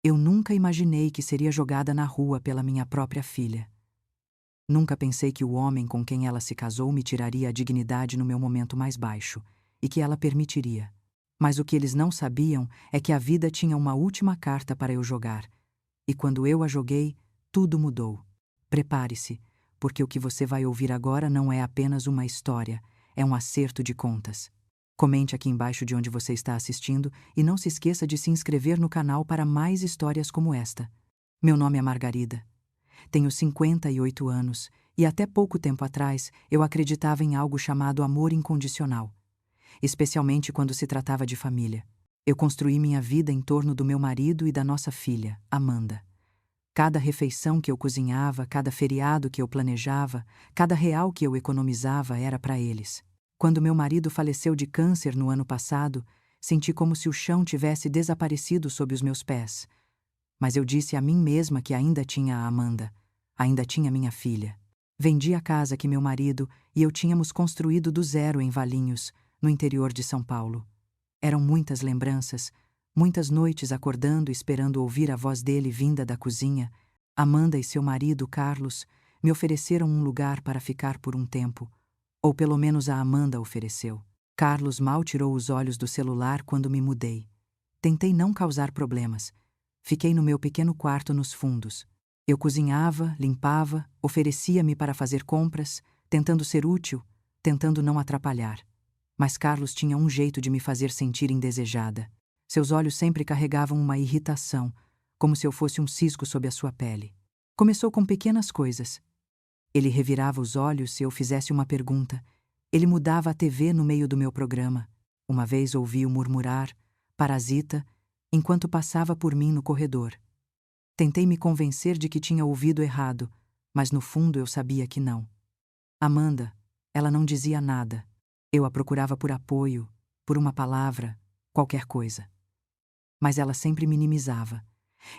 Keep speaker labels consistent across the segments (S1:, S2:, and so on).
S1: Eu nunca imaginei que seria jogada na rua pela minha própria filha. Nunca pensei que o homem com quem ela se casou me tiraria a dignidade no meu momento mais baixo, e que ela permitiria. Mas o que eles não sabiam é que a vida tinha uma última carta para eu jogar. E quando eu a joguei, tudo mudou. Prepare-se, porque o que você vai ouvir agora não é apenas uma história, é um acerto de contas. Comente aqui embaixo de onde você está assistindo e não se esqueça de se inscrever no canal para mais histórias como esta. Meu nome é Margarida. Tenho 58 anos e até pouco tempo atrás eu acreditava em algo chamado amor incondicional, especialmente quando se tratava de família. Eu construí minha vida em torno do meu marido e da nossa filha, Amanda. Cada refeição que eu cozinhava, cada feriado que eu planejava, cada real que eu economizava era para eles. Quando meu marido faleceu de câncer no ano passado, senti como se o chão tivesse desaparecido sob os meus pés. Mas eu disse a mim mesma que ainda tinha a Amanda, ainda tinha minha filha. Vendi a casa que meu marido e eu tínhamos construído do zero em Valinhos, no interior de São Paulo. Eram muitas lembranças, muitas noites acordando e esperando ouvir a voz dele vinda da cozinha. Amanda e seu marido, Carlos, me ofereceram um lugar para ficar por um tempo, ou pelo menos a Amanda ofereceu. Carlos mal tirou os olhos do celular quando me mudei. Tentei não causar problemas. Fiquei no meu pequeno quarto nos fundos. Eu cozinhava, limpava, oferecia-me para fazer compras, tentando ser útil, tentando não atrapalhar. Mas Carlos tinha um jeito de me fazer sentir indesejada. Seus olhos sempre carregavam uma irritação, como se eu fosse um cisco sob a sua pele. Começou com pequenas coisas. Ele revirava os olhos se eu fizesse uma pergunta. Ele mudava a TV no meio do meu programa. Uma vez ouvi-o murmurar, parasita, enquanto passava por mim no corredor. Tentei me convencer de que tinha ouvido errado, mas no fundo eu sabia que não. Amanda, ela não dizia nada. Eu a procurava por apoio, por uma palavra, qualquer coisa. Mas ela sempre minimizava.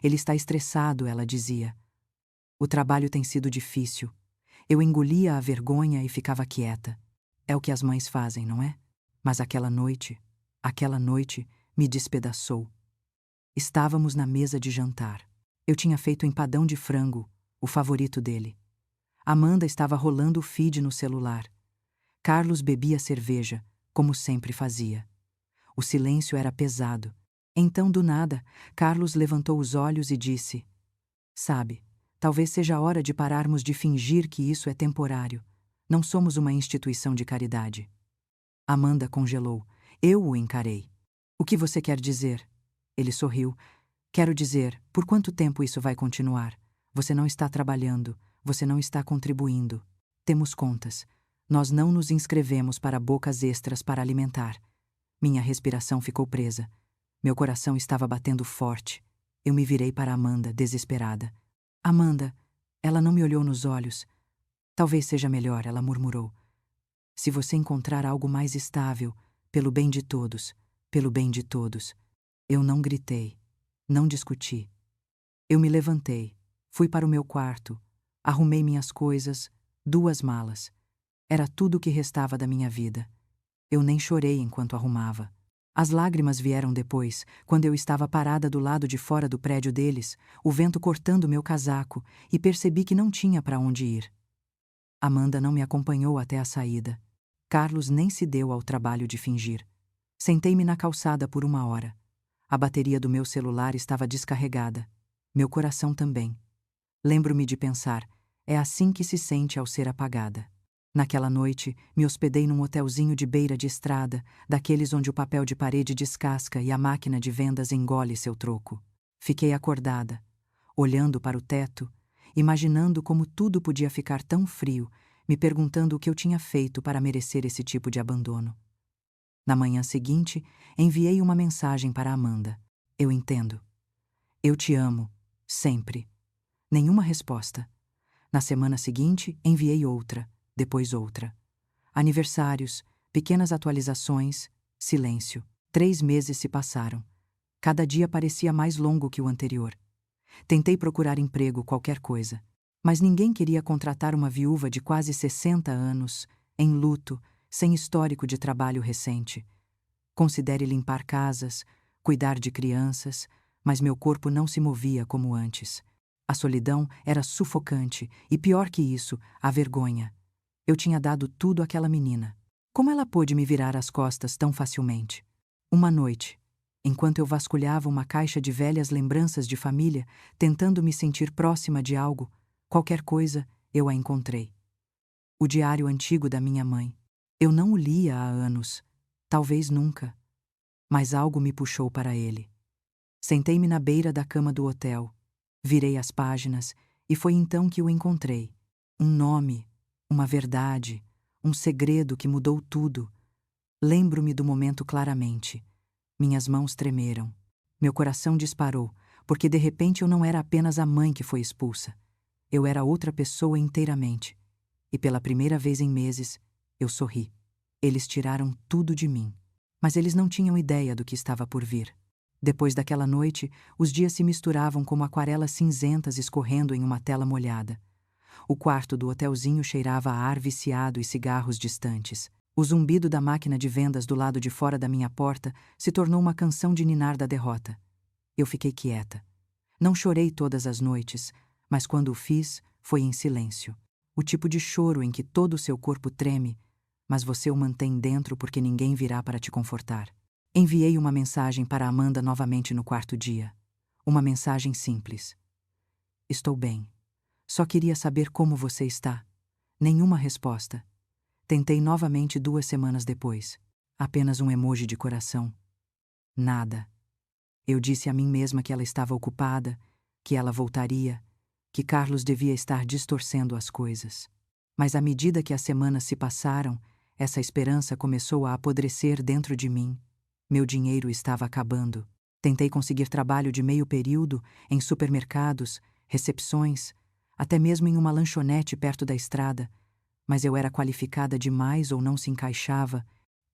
S1: Ele está estressado, ela dizia. O trabalho tem sido difícil. Eu engolia a vergonha e ficava quieta. É o que as mães fazem, não é? Mas aquela noite, me despedaçou. Estávamos na mesa de jantar. Eu tinha feito empadão de frango, o favorito dele. Amanda estava rolando o feed no celular. Carlos bebia cerveja, como sempre fazia. O silêncio era pesado. Então, do nada, Carlos levantou os olhos e disse: "Sabe, talvez seja a hora de pararmos de fingir que isso é temporário. Não somos uma instituição de caridade." Amanda congelou. Eu o encarei. "O que você quer dizer?" Ele sorriu. "Quero dizer, por quanto tempo isso vai continuar? Você não está trabalhando, você não está contribuindo. Temos contas. Nós não nos inscrevemos para bocas extras para alimentar." Minha respiração ficou presa. Meu coração estava batendo forte. Eu me virei para Amanda, desesperada. "Amanda." Ela não me olhou nos olhos. "Talvez seja melhor," ela murmurou. "Se você encontrar algo mais estável, pelo bem de todos, pelo bem de todos." Eu não gritei, não discuti. Eu me levantei, fui para o meu quarto, arrumei minhas coisas, 2 malas. Era tudo o que restava da minha vida. Eu nem chorei enquanto arrumava. As lágrimas vieram depois, quando eu estava parada do lado de fora do prédio deles, o vento cortando meu casaco, e percebi que não tinha para onde ir. Amanda não me acompanhou até a saída. Carlos nem se deu ao trabalho de fingir. Sentei-me na calçada por 1 hora. A bateria do meu celular estava descarregada. Meu coração também. Lembro-me de pensar, é assim que se sente ao ser apagada. Naquela noite, me hospedei num hotelzinho de beira de estrada, daqueles onde o papel de parede descasca e a máquina de vendas engole seu troco. Fiquei acordada, olhando para o teto, imaginando como tudo podia ficar tão frio, me perguntando o que eu tinha feito para merecer esse tipo de abandono. Na manhã seguinte, enviei uma mensagem para Amanda. "Eu entendo. Eu te amo. Sempre." Nenhuma resposta. Na semana seguinte, enviei outra, depois outra. Aniversários, pequenas atualizações, silêncio. 3 meses se passaram. Cada dia parecia mais longo que o anterior. Tentei procurar emprego, qualquer coisa. Mas ninguém queria contratar uma viúva de quase 60 anos, em luto, sem histórico de trabalho recente. Considere limpar casas, cuidar de crianças, mas meu corpo não se movia como antes. A solidão era sufocante e, pior que isso, a vergonha. Eu tinha dado tudo àquela menina. Como ela pôde me virar as costas tão facilmente? Uma noite, enquanto eu vasculhava uma caixa de velhas lembranças de família, tentando me sentir próxima de algo, qualquer coisa, eu a encontrei. O diário antigo da minha mãe. Eu não o lia há anos, talvez nunca, mas algo me puxou para ele. Sentei-me na beira da cama do hotel, virei as páginas e foi então que o encontrei. Um nome, uma verdade, um segredo que mudou tudo. Lembro-me do momento claramente. Minhas mãos tremeram. Meu coração disparou, porque de repente eu não era apenas a mãe que foi expulsa. Eu era outra pessoa inteiramente. E pela primeira vez em meses, eu sorri. Eles tiraram tudo de mim. Mas eles não tinham ideia do que estava por vir. Depois daquela noite, os dias se misturavam como aquarelas cinzentas escorrendo em uma tela molhada. O quarto do hotelzinho cheirava a ar viciado e cigarros distantes. O zumbido da máquina de vendas do lado de fora da minha porta se tornou uma canção de ninar da derrota. Eu fiquei quieta. Não chorei todas as noites, mas quando o fiz, foi em silêncio. O tipo de choro em que todo o seu corpo treme, mas você o mantém dentro porque ninguém virá para te confortar. Enviei uma mensagem para Amanda novamente no quarto dia. Uma mensagem simples. Estou bem. Só queria saber como você está. Nenhuma resposta. Tentei novamente 2 semanas depois. Apenas um emoji de coração. Nada. Eu disse a mim mesma que ela estava ocupada, que ela voltaria, que Carlos devia estar distorcendo as coisas. Mas à medida que as semanas se passaram, essa esperança começou a apodrecer dentro de mim. Meu dinheiro estava acabando. Tentei conseguir trabalho de meio período em supermercados, recepções, até mesmo em uma lanchonete perto da estrada, mas eu era qualificada demais ou não se encaixava,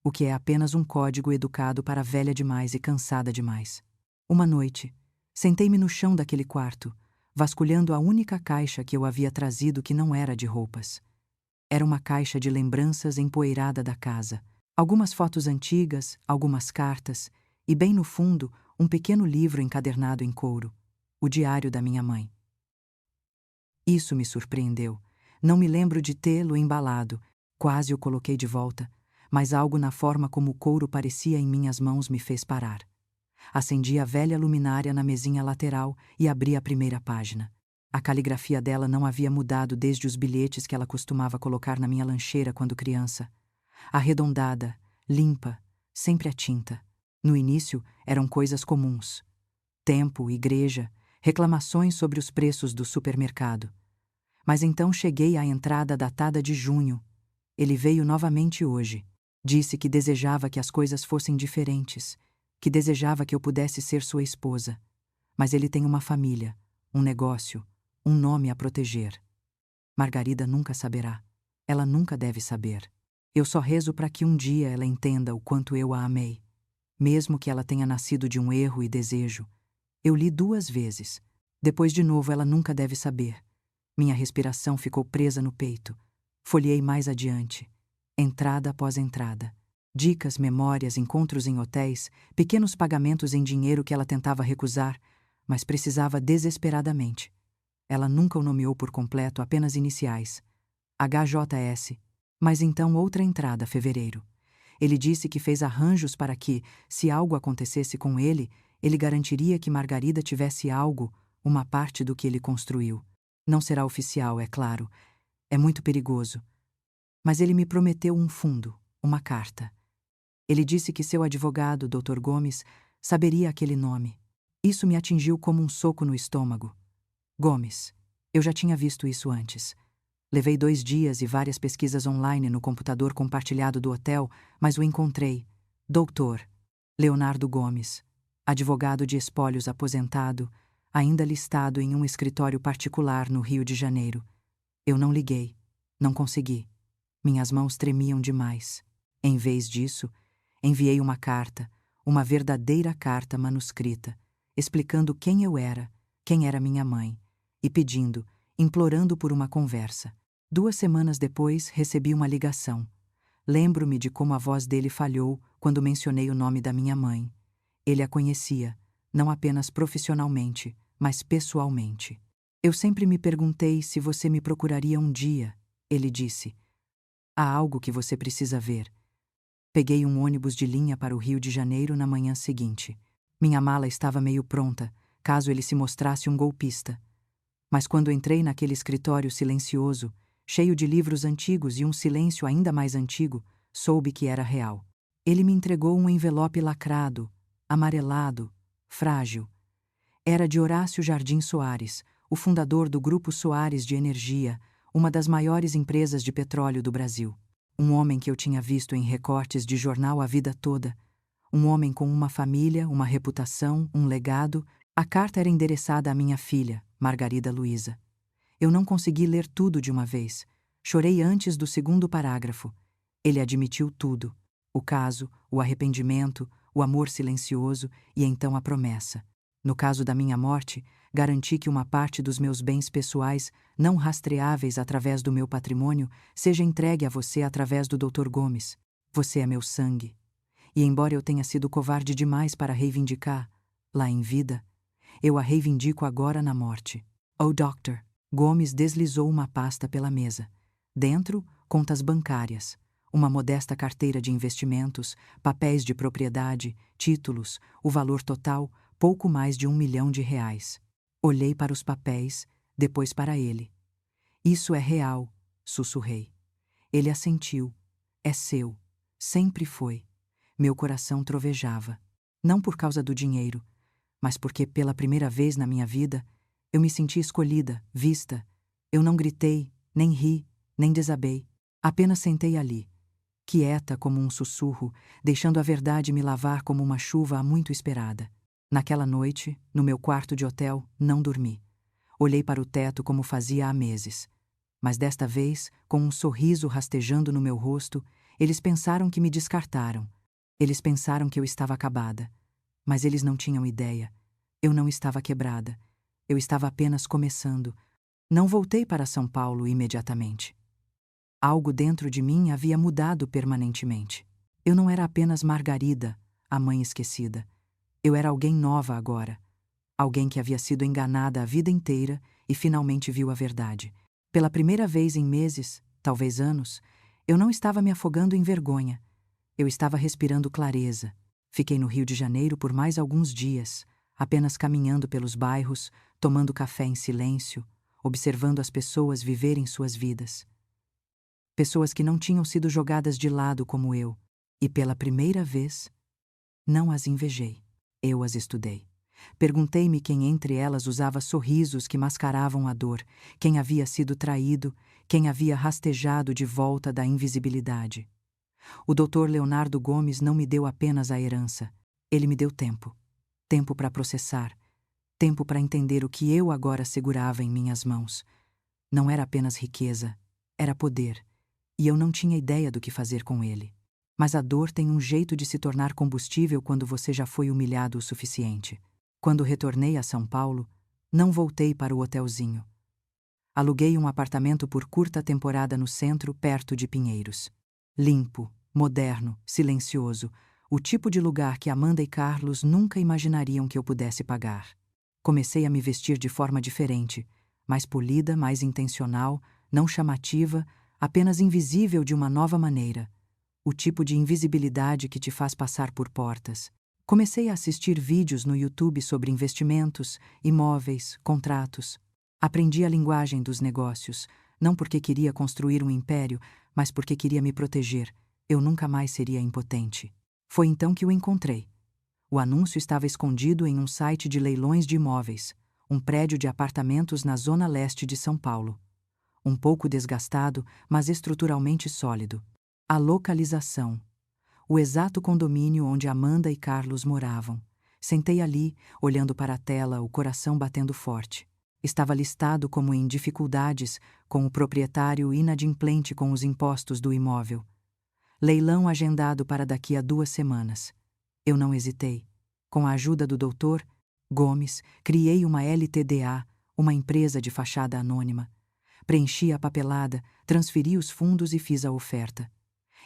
S1: o que é apenas um código educado para velha demais e cansada demais. Uma noite, sentei-me no chão daquele quarto, vasculhando a única caixa que eu havia trazido que não era de roupas. Era uma caixa de lembranças empoeirada da casa. Algumas fotos antigas, algumas cartas, e bem no fundo, um pequeno livro encadernado em couro, o diário da minha mãe. Isso me surpreendeu. Não me lembro de tê-lo embalado. Quase o coloquei de volta, mas algo na forma como o couro parecia em minhas mãos me fez parar. Acendi a velha luminária na mesinha lateral e abri a primeira página. A caligrafia dela não havia mudado desde os bilhetes que ela costumava colocar na minha lancheira quando criança. Arredondada, limpa, sempre a tinta. No início, eram coisas comuns. Tempo, igreja, reclamações sobre os preços do supermercado. Mas então cheguei à entrada datada de junho. Ele veio novamente hoje. Disse que desejava que as coisas fossem diferentes, que desejava que eu pudesse ser sua esposa. Mas ele tem uma família, um negócio, um nome a proteger. Margarida nunca saberá. Ela nunca deve saber. Eu só rezo para que um dia ela entenda o quanto eu a amei. Mesmo que ela tenha nascido de um erro e desejo. Eu li 2 vezes. Depois de novo ela nunca deve saber. Minha respiração ficou presa no peito. Folheei mais adiante. Entrada após entrada. Dicas, memórias, encontros em hotéis, pequenos pagamentos em dinheiro que ela tentava recusar, mas precisava desesperadamente. Ela nunca o nomeou por completo, apenas iniciais. HJS. Mas então outra entrada, fevereiro. Ele disse que fez arranjos para que, se algo acontecesse com ele garantiria que Margarida tivesse algo, uma parte do que ele construiu. Não será oficial, é claro. É muito perigoso. Mas ele me prometeu um fundo, uma carta. Ele disse que seu advogado, Dr. Gomes, saberia aquele nome. Isso me atingiu como um soco no estômago. Gomes. Eu já tinha visto isso antes. Levei 2 dias e várias pesquisas online no computador compartilhado do hotel, mas o encontrei. Doutor Leonardo Gomes, advogado de espólios aposentado, ainda listado em um escritório particular no Rio de Janeiro. Eu não liguei. Não consegui. Minhas mãos tremiam demais. Em vez disso, enviei uma carta, uma verdadeira carta manuscrita, explicando quem eu era, quem era minha mãe, e pedindo, implorando por uma conversa. 2 semanas depois, recebi uma ligação. Lembro-me de como a voz dele falhou quando mencionei o nome da minha mãe. Ele a conhecia, não apenas profissionalmente, mas pessoalmente. Eu sempre me perguntei se você me procuraria um dia, ele disse. Há algo que você precisa ver. Peguei um ônibus de linha para o Rio de Janeiro na manhã seguinte. Minha mala estava meio pronta, caso ele se mostrasse um golpista. Mas quando entrei naquele escritório silencioso, cheio de livros antigos e um silêncio ainda mais antigo, soube que era real. Ele me entregou um envelope lacrado, amarelado, frágil. Era de Horácio Jardim Soares, o fundador do Grupo Soares de Energia, uma das maiores empresas de petróleo do Brasil. Um homem que eu tinha visto em recortes de jornal a vida toda. Um homem com uma família, uma reputação, um legado. A carta era endereçada à minha filha, Margarida Luísa. Eu não consegui ler tudo de uma vez. Chorei antes do segundo parágrafo. Ele admitiu tudo. O caso, o arrependimento, o amor silencioso e então a promessa. No caso da minha morte, garanti que uma parte dos meus bens pessoais, não rastreáveis através do meu patrimônio, seja entregue a você através do Dr. Gomes. Você é meu sangue. E embora eu tenha sido covarde demais para reivindicar, lá em vida, eu a reivindico agora na morte. Oh, Doctor. Gomes deslizou uma pasta pela mesa. Dentro, contas bancárias, uma modesta carteira de investimentos, papéis de propriedade, títulos, o valor total, pouco mais de R$1 milhão. Olhei para os papéis, depois para ele. Isso é real, sussurrei. Ele assentiu. É seu. Sempre foi. Meu coração trovejava. Não por causa do dinheiro, mas porque, pela primeira vez na minha vida, eu me senti escolhida, vista. Eu não gritei, nem ri, nem desabei. Apenas sentei ali, quieta como um sussurro, deixando a verdade me lavar como uma chuva há muito esperada. Naquela noite, no meu quarto de hotel, não dormi. Olhei para o teto como fazia há meses. Mas desta vez, com um sorriso rastejando no meu rosto, eles pensaram que me descartaram. Eles pensaram que eu estava acabada. Mas eles não tinham ideia. Eu não estava quebrada. Eu estava apenas começando. Não voltei para São Paulo imediatamente. Algo dentro de mim havia mudado permanentemente. Eu não era apenas Margarida, a mãe esquecida. Eu era alguém nova agora. Alguém que havia sido enganada a vida inteira e finalmente viu a verdade. Pela primeira vez em meses, talvez anos, eu não estava me afogando em vergonha. Eu estava respirando clareza. Fiquei no Rio de Janeiro por mais alguns dias, apenas caminhando pelos bairros, tomando café em silêncio, observando as pessoas viverem suas vidas. Pessoas que não tinham sido jogadas de lado como eu, e pela primeira vez, não as invejei. Eu as estudei. Perguntei-me quem entre elas usava sorrisos que mascaravam a dor, quem havia sido traído, quem havia rastejado de volta da invisibilidade. O Dr. Leonardo Gomes não me deu apenas a herança, ele me deu tempo. Tempo para processar, tempo para entender o que eu agora segurava em minhas mãos. Não era apenas riqueza, era poder, e eu não tinha ideia do que fazer com ele. Mas a dor tem um jeito de se tornar combustível quando você já foi humilhado o suficiente. Quando retornei a São Paulo, não voltei para o hotelzinho. Aluguei um apartamento por curta temporada no centro, perto de Pinheiros. Limpo, moderno, silencioso, o tipo de lugar que Amanda e Carlos nunca imaginariam que eu pudesse pagar. Comecei a me vestir de forma diferente, mais polida, mais intencional, não chamativa, apenas invisível de uma nova maneira. O tipo de invisibilidade que te faz passar por portas. Comecei a assistir vídeos no YouTube sobre investimentos, imóveis, contratos. Aprendi a linguagem dos negócios, não porque queria construir um império, mas porque queria me proteger. Eu nunca mais seria impotente. Foi então que o encontrei. O anúncio estava escondido em um site de leilões de imóveis, um prédio de apartamentos na zona leste de São Paulo. Um pouco desgastado, mas estruturalmente sólido. A localização. O exato condomínio onde Amanda e Carlos moravam. Sentei ali, olhando para a tela, o coração batendo forte. Estava listado como em dificuldades, com o proprietário inadimplente com os impostos do imóvel. Leilão agendado para daqui a 2 semanas. Eu não hesitei. Com a ajuda do Dr. Gomes, criei uma LTDA, uma empresa de fachada anônima. Preenchi a papelada, transferi os fundos e fiz a oferta.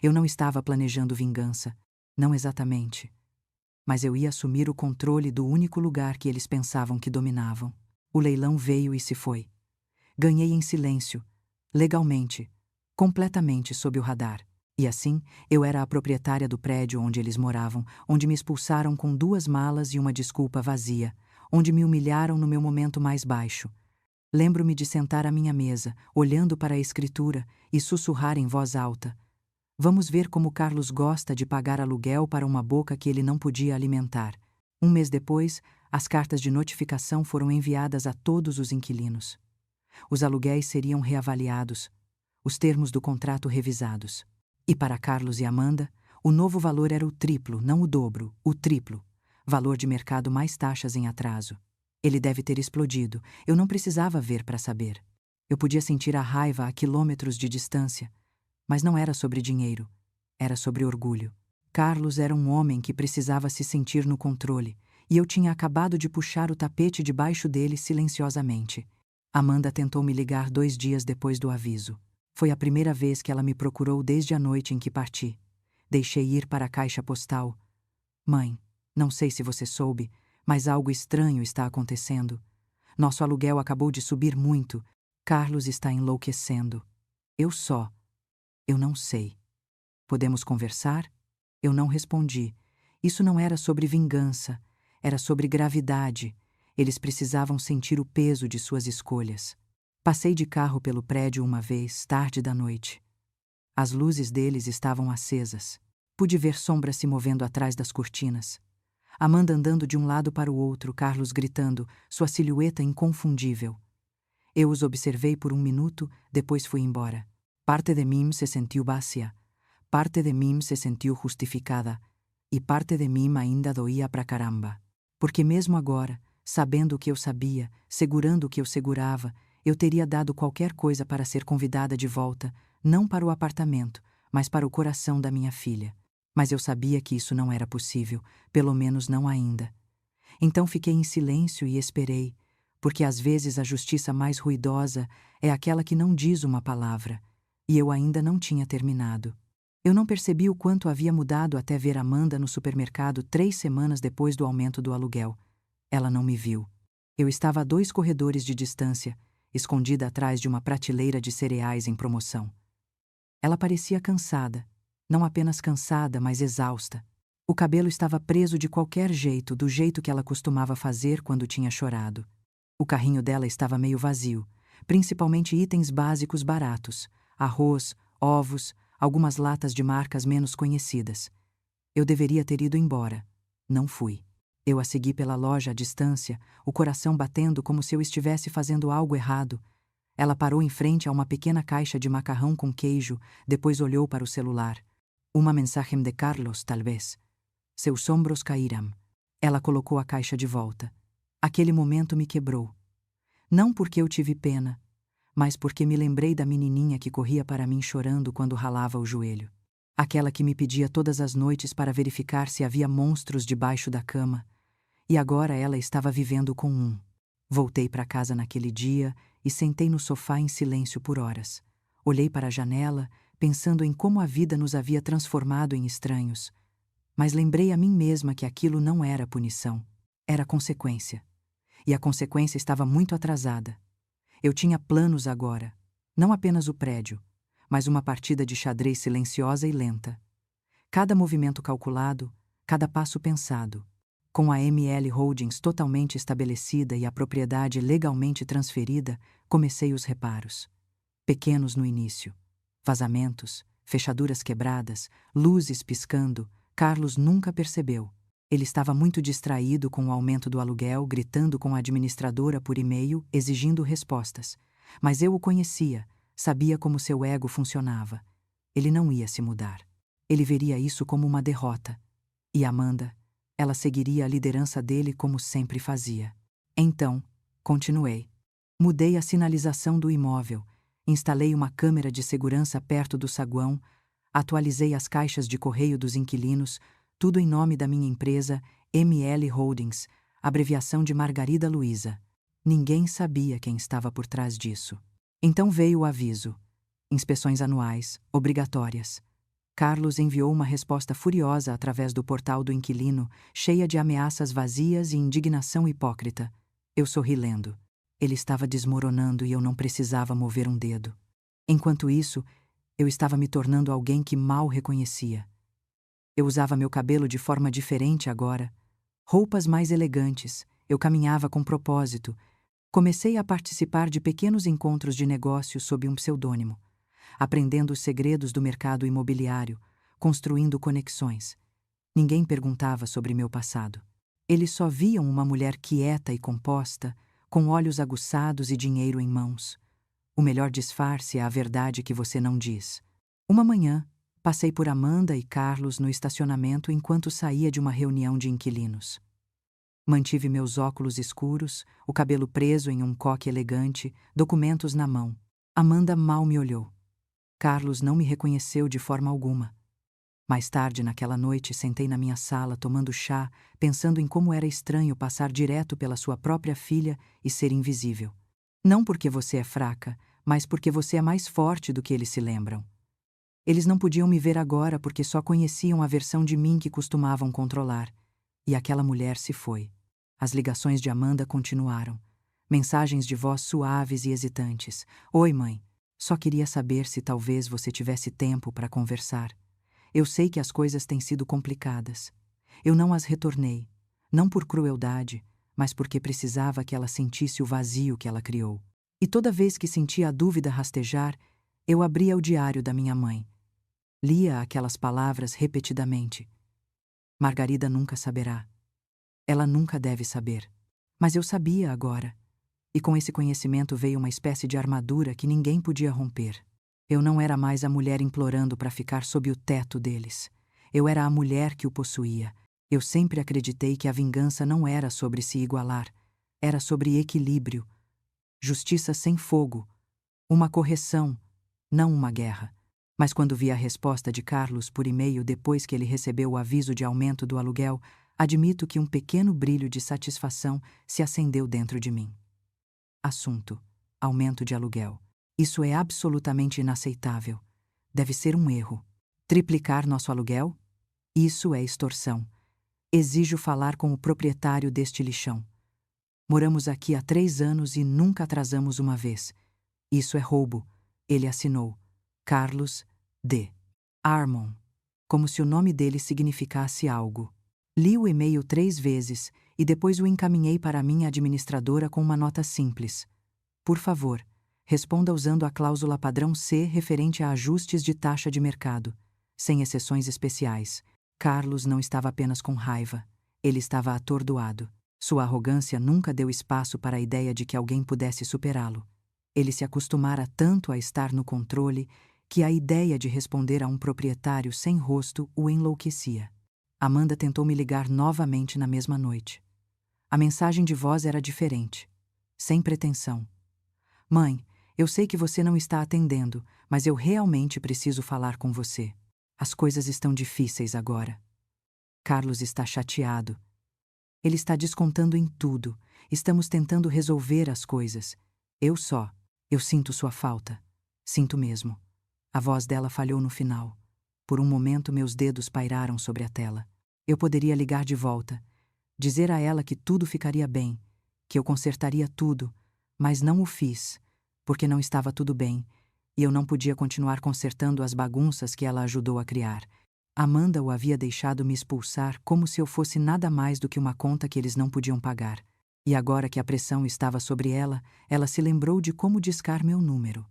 S1: Eu não estava planejando vingança. Não exatamente. mas eu ia assumir o controle do único lugar que eles pensavam que dominavam. O leilão veio e se foi. Ganhei em silêncio, legalmente, completamente sob o radar. E assim, eu era a proprietária do prédio onde eles moravam, onde me expulsaram com 2 malas e uma desculpa vazia, onde me humilharam no meu momento mais baixo. Lembro-me de sentar à minha mesa, olhando para a escritura, e sussurrar em voz alta: "Vamos ver como Carlos gosta de pagar aluguel para uma boca que ele não podia alimentar." 1 mês depois, as cartas de notificação foram enviadas a todos os inquilinos. Os aluguéis seriam reavaliados, os termos do contrato revisados. E para Carlos e Amanda, o novo valor era o triplo, não o dobro, o triplo. Valor de mercado mais taxas em atraso. Ele deve ter explodido, eu não precisava ver para saber. Eu podia sentir a raiva a quilômetros de distância, mas não era sobre dinheiro, era sobre orgulho. Carlos era um homem que precisava se sentir no controle, e eu tinha acabado de puxar o tapete debaixo dele silenciosamente. Amanda tentou me ligar 2 dias depois do aviso. Foi a primeira vez que ela me procurou desde a noite em que parti. Deixei ir para a caixa postal. "Mãe, não sei se você soube, mas algo estranho está acontecendo. Nosso aluguel acabou de subir muito. Carlos está enlouquecendo." Eu não sei. "Podemos conversar?" Eu não respondi. Isso não era sobre vingança, era sobre gravidade. Eles precisavam sentir o peso de suas escolhas. Passei de carro pelo prédio uma vez, tarde da noite. As luzes deles estavam acesas. Pude ver sombras se movendo atrás das cortinas. Amanda andando de um lado para o outro, Carlos gritando, sua silhueta inconfundível. Eu os observei por 1 minuto, depois fui embora. Parte de mim se sentiu vazia, parte de mim se sentiu justificada, e parte de mim ainda doía pra caramba. Porque mesmo agora, sabendo o que eu sabia, segurando o que eu segurava, eu teria dado qualquer coisa para ser convidada de volta, não para o apartamento, mas para o coração da minha filha. Mas eu sabia que isso não era possível, pelo menos não ainda. Então fiquei em silêncio e esperei, porque às vezes a justiça mais ruidosa é aquela que não diz uma palavra, e eu ainda não tinha terminado. Eu não percebi o quanto havia mudado até ver Amanda no supermercado 3 semanas depois do aumento do aluguel. Ela não me viu. Eu estava a 2 corredores de distância, escondida atrás de uma prateleira de cereais em promoção. Ela parecia cansada, não apenas cansada, mas exausta. O cabelo estava preso de qualquer jeito, do jeito que ela costumava fazer quando tinha chorado. O carrinho dela estava meio vazio, principalmente itens básicos baratos, arroz, ovos, algumas latas de marcas menos conhecidas. Eu deveria ter ido embora. Não fui. Eu a segui pela loja à distância, o coração batendo como se eu estivesse fazendo algo errado. Ela parou em frente a uma pequena caixa de macarrão com queijo, depois olhou para o celular. Uma mensagem de Carlos, talvez. Seus ombros caíram. Ela colocou a caixa de volta. Aquele momento me quebrou. Não porque eu tive pena, mas porque me lembrei da menininha que corria para mim chorando quando ralava o joelho. Aquela que me pedia todas as noites para verificar se havia monstros debaixo da cama. E agora ela estava vivendo com um. Voltei para casa naquele dia e sentei no sofá em silêncio por horas. Olhei para a janela, pensando em como a vida nos havia transformado em estranhos. Mas lembrei a mim mesma que aquilo não era punição, era consequência. E a consequência estava muito atrasada. Eu tinha planos agora, não apenas o prédio, mas uma partida de xadrez silenciosa e lenta. Cada movimento calculado, cada passo pensado. Com a ML Holdings totalmente estabelecida e a propriedade legalmente transferida, comecei os reparos. Pequenos no início. Vazamentos, fechaduras quebradas, luzes piscando, Carlos nunca percebeu. Ele estava muito distraído com o aumento do aluguel, gritando com a administradora por e-mail, exigindo respostas. Mas eu o conhecia, sabia como seu ego funcionava. Ele não ia se mudar. Ele veria isso como uma derrota. E Amanda, ela seguiria a liderança dele como sempre fazia. Então, continuei. Mudei a sinalização do imóvel, instalei uma câmera de segurança perto do saguão, atualizei as caixas de correio dos inquilinos, tudo em nome da minha empresa, ML Holdings, abreviação de Margarida Luiza. Ninguém sabia quem estava por trás disso. Então veio o aviso. Inspeções anuais, obrigatórias. Carlos enviou uma resposta furiosa através do portal do inquilino, cheia de ameaças vazias e indignação hipócrita. Eu sorri lendo. Ele estava desmoronando e eu não precisava mover um dedo. Enquanto isso, eu estava me tornando alguém que mal reconhecia. Eu usava meu cabelo de forma diferente agora, roupas mais elegantes, eu caminhava com propósito. Comecei a participar de pequenos encontros de negócios sob um pseudônimo, aprendendo os segredos do mercado imobiliário, construindo conexões. Ninguém perguntava sobre meu passado. Eles só viam uma mulher quieta e composta, com olhos aguçados e dinheiro em mãos. O melhor disfarce é a verdade que você não diz. Uma manhã, passei por Amanda e Carlos no estacionamento enquanto saía de uma reunião de inquilinos. Mantive meus óculos escuros, o cabelo preso em um coque elegante, documentos na mão. Amanda mal me olhou. Carlos não me reconheceu de forma alguma. Mais tarde, naquela noite, sentei na minha sala tomando chá, pensando em como era estranho passar direto pela sua própria filha e ser invisível. Não porque você é fraca, mas porque você é mais forte do que eles se lembram. Eles não podiam me ver agora porque só conheciam a versão de mim que costumavam controlar. E aquela mulher se foi. As ligações de Amanda continuaram. Mensagens de voz suaves e hesitantes. Oi, mãe. Só queria saber se talvez você tivesse tempo para conversar. Eu sei que as coisas têm sido complicadas. Eu não as retornei, não por crueldade, mas porque precisava que ela sentisse o vazio que ela criou. E toda vez que sentia a dúvida rastejar, eu abria o diário da minha mãe. Lia aquelas palavras repetidamente. Margarida nunca saberá. Ela nunca deve saber. Mas eu sabia agora. E com esse conhecimento veio uma espécie de armadura que ninguém podia romper. Eu não era mais a mulher implorando para ficar sob o teto deles. Eu era a mulher que o possuía. Eu sempre acreditei que a vingança não era sobre se igualar. Era sobre equilíbrio. Justiça sem fogo. Uma correção, não uma guerra. Mas quando vi a resposta de Carlos por e-mail depois que ele recebeu o aviso de aumento do aluguel, admito que um pequeno brilho de satisfação se acendeu dentro de mim. Assunto: aumento de aluguel. Isso é absolutamente inaceitável. Deve ser um erro. Triplicar nosso aluguel? Isso é extorsão. Exijo falar com o proprietário deste lixão. Moramos aqui há 3 anos e nunca atrasamos uma vez. Isso é roubo. Ele assinou. Carlos D. Armon. Como se o nome dele significasse algo. Li o e-mail 3 vezes e depois o encaminhei para a minha administradora com uma nota simples. Por favor, responda usando a cláusula padrão C referente a ajustes de taxa de mercado, sem exceções especiais. Carlos não estava apenas com raiva, ele estava atordoado. Sua arrogância nunca deu espaço para a ideia de que alguém pudesse superá-lo. Ele se acostumara tanto a estar no controle que a ideia de responder a um proprietário sem rosto o enlouquecia. Amanda tentou me ligar novamente na mesma noite. A mensagem de voz era diferente, sem pretensão. Mãe, eu sei que você não está atendendo, mas eu realmente preciso falar com você. As coisas estão difíceis agora. Carlos está chateado. Ele está descontando em tudo. Estamos tentando resolver as coisas. Eu sinto sua falta. Sinto mesmo. A voz dela falhou no final. Por um momento meus dedos pairaram sobre a tela. Eu poderia ligar de volta, dizer a ela que tudo ficaria bem, que eu consertaria tudo, mas não o fiz, porque não estava tudo bem, e eu não podia continuar consertando as bagunças que ela ajudou a criar. Amanda o havia deixado me expulsar como se eu fosse nada mais do que uma conta que eles não podiam pagar. E agora que a pressão estava sobre ela, ela se lembrou de como discar meu número.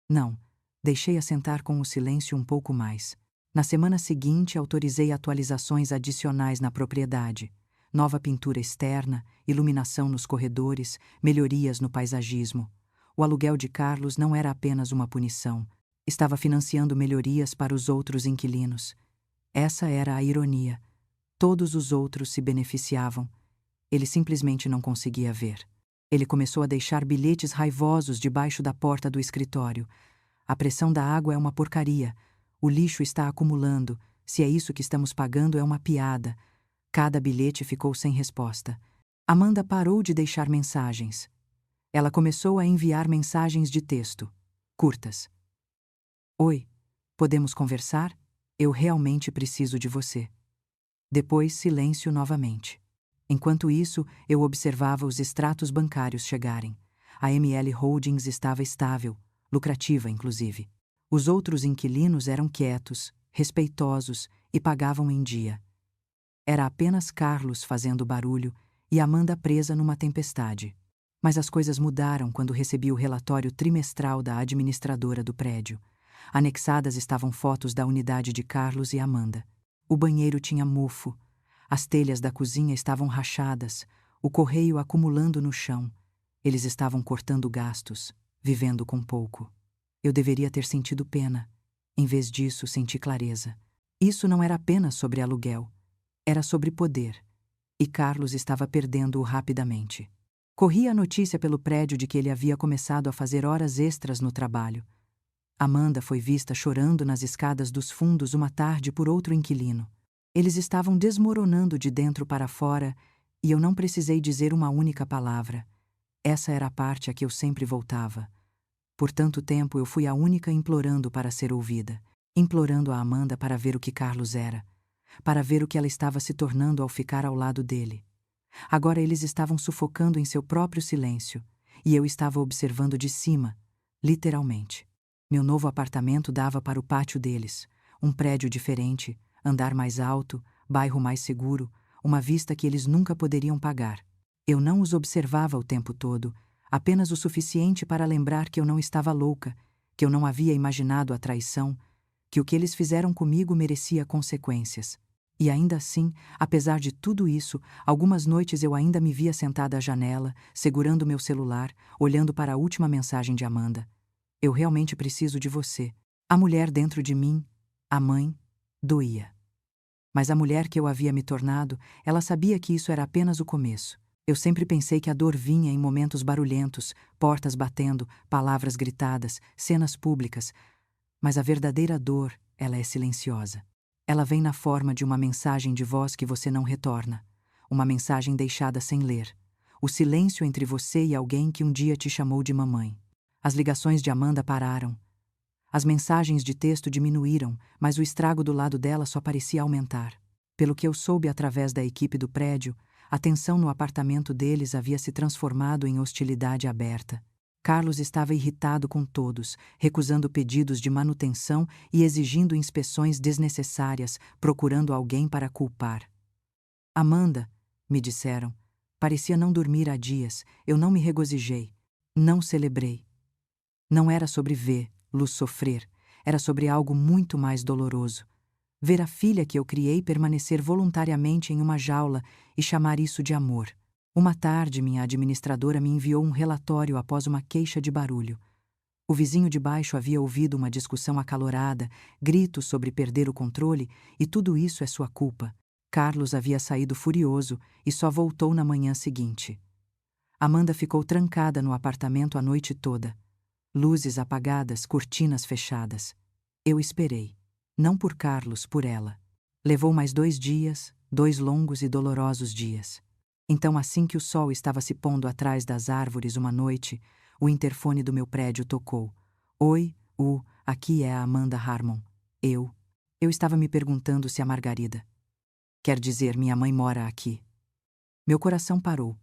S1: Não, deixei assentar com o silêncio um pouco mais. Na semana seguinte, autorizei atualizações adicionais na propriedade. Nova pintura externa, iluminação nos corredores, melhorias no paisagismo. O aluguel de Carlos não era apenas uma punição. Estava financiando melhorias para os outros inquilinos. Essa era a ironia. Todos os outros se beneficiavam. Ele simplesmente não conseguia ver. Ele começou a deixar bilhetes raivosos debaixo da porta do escritório. A pressão da água é uma porcaria. O lixo está acumulando. Se é isso que estamos pagando, é uma piada. Cada bilhete ficou sem resposta. Amanda parou de deixar mensagens. Ela começou a enviar mensagens de texto, curtas. Oi, podemos conversar? Eu realmente preciso de você. Depois, silêncio novamente. Enquanto isso, eu observava os extratos bancários chegarem. A ML Holdings estava estável, lucrativa inclusive. Os outros inquilinos eram quietos, respeitosos e pagavam em dia. Era apenas Carlos fazendo barulho e Amanda presa numa tempestade. Mas as coisas mudaram quando recebi o relatório trimestral da administradora do prédio. Anexadas estavam fotos da unidade de Carlos e Amanda. O banheiro tinha mofo, as telhas da cozinha estavam rachadas, o correio acumulando no chão. Eles estavam cortando gastos, vivendo com pouco. Eu deveria ter sentido pena. Em vez disso, senti clareza. Isso não era apenas sobre aluguel. Era sobre poder. E Carlos estava perdendo-o rapidamente. Corria a notícia pelo prédio de que ele havia começado a fazer horas extras no trabalho. Amanda foi vista chorando nas escadas dos fundos uma tarde por outro inquilino. Eles estavam desmoronando de dentro para fora e eu não precisei dizer uma única palavra. Essa era a parte a que eu sempre voltava. Por tanto tempo eu fui a única implorando para ser ouvida, implorando a Amanda para ver o que Carlos era, para ver o que ela estava se tornando ao ficar ao lado dele. Agora eles estavam sufocando em seu próprio silêncio, e eu estava observando de cima, literalmente. Meu novo apartamento dava para o pátio deles, um prédio diferente, andar mais alto, bairro mais seguro, uma vista que eles nunca poderiam pagar. Eu não os observava o tempo todo, apenas o suficiente para lembrar que eu não estava louca, que eu não havia imaginado a traição, que o que eles fizeram comigo merecia consequências. E ainda assim, apesar de tudo isso, algumas noites eu ainda me via sentada à janela, segurando meu celular, olhando para a última mensagem de Amanda. Eu realmente preciso de você. A mulher dentro de mim, a mãe, doía. Mas a mulher que eu havia me tornado, ela sabia que isso era apenas o começo. Eu sempre pensei que a dor vinha em momentos barulhentos, portas batendo, palavras gritadas, cenas públicas. Mas a verdadeira dor, ela é silenciosa. Ela vem na forma de uma mensagem de voz que você não retorna, uma mensagem deixada sem ler, o silêncio entre você e alguém que um dia te chamou de mamãe. As ligações de Amanda pararam. As mensagens de texto diminuíram, mas o estrago do lado dela só parecia aumentar. Pelo que eu soube através da equipe do prédio, a tensão no apartamento deles havia se transformado em hostilidade aberta. Carlos estava irritado com todos, recusando pedidos de manutenção e exigindo inspeções desnecessárias, procurando alguém para culpar. Amanda, me disseram, parecia não dormir há dias, eu não me regozijei, não celebrei. Não era sobre ver Luz sofrer, era sobre algo muito mais doloroso. Ver a filha que eu criei permanecer voluntariamente em uma jaula e chamar isso de amor. Uma tarde, minha administradora me enviou um relatório após uma queixa de barulho. O vizinho de baixo havia ouvido uma discussão acalorada, gritos sobre perder o controle, e tudo isso é sua culpa. Carlos havia saído furioso e só voltou na manhã seguinte. Amanda ficou trancada no apartamento a noite toda. Luzes apagadas, cortinas fechadas. Eu esperei. Não por Carlos, por ela. Levou mais 2 dias, 2 longos e dolorosos dias. Então, assim que o sol estava se pondo atrás das árvores uma noite, o interfone do meu prédio tocou. Oi, aqui é a Amanda Harmon. Eu estava me perguntando se a Margarida. Quer dizer, minha mãe mora aqui. Meu coração parou.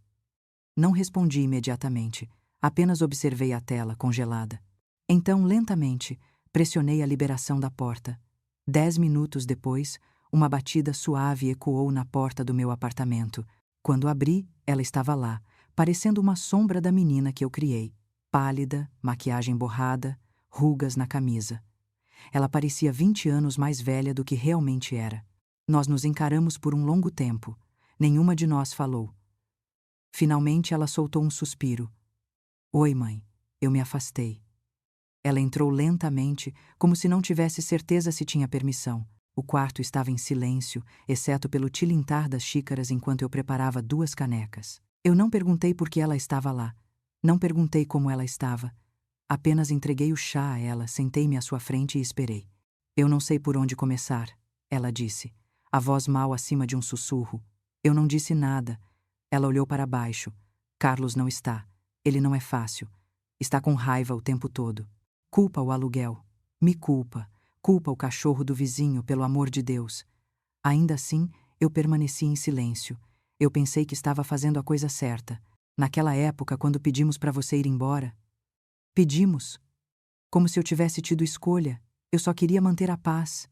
S1: Não respondi imediatamente, apenas observei a tela congelada. Então, lentamente, pressionei a liberação da porta. 10 minutos depois, uma batida suave ecoou na porta do meu apartamento. Quando abri, ela estava lá, parecendo uma sombra da menina que eu criei. Pálida, maquiagem borrada, rugas na camisa. Ela parecia 20 anos mais velha do que realmente era. Nós nos encaramos por um longo tempo. Nenhuma de nós falou. Finalmente ela soltou um suspiro. Oi, mãe. Eu me afastei. Ela entrou lentamente, como se não tivesse certeza se tinha permissão. O quarto estava em silêncio, exceto pelo tilintar das xícaras enquanto eu preparava 2 canecas. Eu não perguntei por que ela estava lá. Não perguntei como ela estava. Apenas entreguei o chá a ela, sentei-me à sua frente e esperei. Eu não sei por onde começar, ela disse, a voz mal acima de um sussurro. Eu não disse nada. Ela olhou para baixo. Carlos não está. Ele não é fácil. Está com raiva o tempo todo. Culpa o aluguel. Me culpa. Culpa o cachorro do vizinho, pelo amor de Deus. Ainda assim, eu permaneci em silêncio. Eu pensei que estava fazendo a coisa certa. Naquela época, quando pedimos para você ir embora. Pedimos. Como se eu tivesse tido escolha. Eu só queria manter a paz.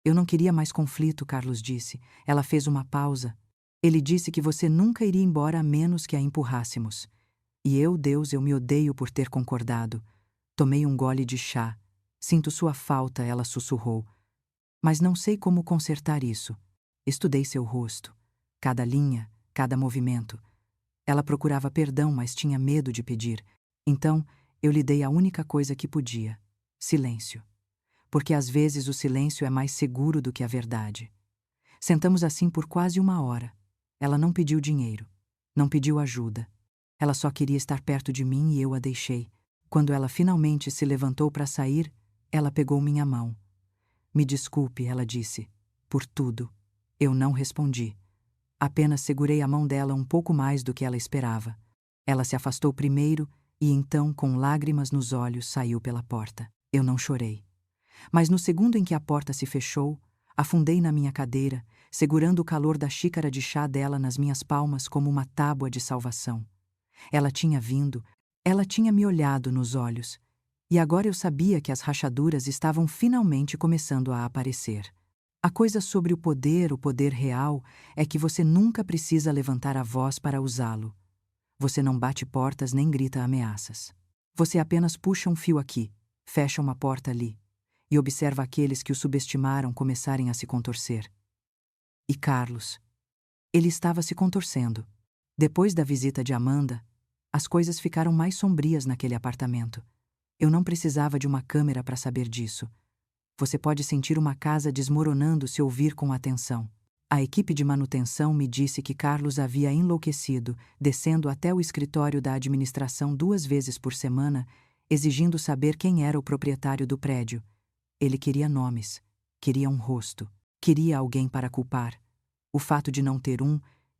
S1: Eu não queria mais conflito, Carlos disse. Ela fez uma pausa. Ele disse que você nunca iria embora a menos que a empurrássemos. E eu, Deus, eu me odeio por ter concordado. Tomei um gole de chá. Sinto sua falta, ela sussurrou. Mas não sei como consertar isso. Estudei seu rosto. Cada linha, cada movimento. Ela procurava perdão, mas tinha medo de pedir. Então, eu lhe dei a única coisa que podia: silêncio. Porque às vezes o silêncio é mais seguro do que a verdade. Sentamos assim por quase 1 hora. Ela não pediu dinheiro. Não pediu ajuda. Ela só queria estar perto de mim e eu a deixei. Quando ela finalmente se levantou para sair, ela pegou minha mão. Me desculpe, ela disse, por tudo. Eu não respondi. Apenas segurei a mão dela um pouco mais do que ela esperava. Ela se afastou primeiro e então, com lágrimas nos olhos, saiu pela porta. Eu não chorei. Mas no segundo em que a porta se fechou, afundei na minha cadeira, segurando o calor da xícara de chá dela nas minhas palmas como uma tábua de salvação. Ela tinha vindo, ela tinha me olhado nos olhos, e agora eu sabia que as rachaduras estavam finalmente começando a aparecer. A coisa sobre o poder real, é que você nunca precisa levantar a voz para usá-lo. Você não bate portas nem grita ameaças. Você apenas puxa um fio aqui, fecha uma porta ali, e observa aqueles que o subestimaram começarem a se contorcer. E Carlos? Ele estava se contorcendo. Depois da visita de Amanda, as coisas ficaram mais sombrias naquele apartamento. Eu não precisava de uma câmera para saber disso. Você pode sentir uma casa desmoronando se ouvir com atenção. A equipe de manutenção me disse que Carlos havia enlouquecido, descendo até o escritório da administração 2 vezes por semana, exigindo saber quem era o proprietário do prédio. Ele queria nomes, queria um rosto, queria alguém para culpar. O fato de não ter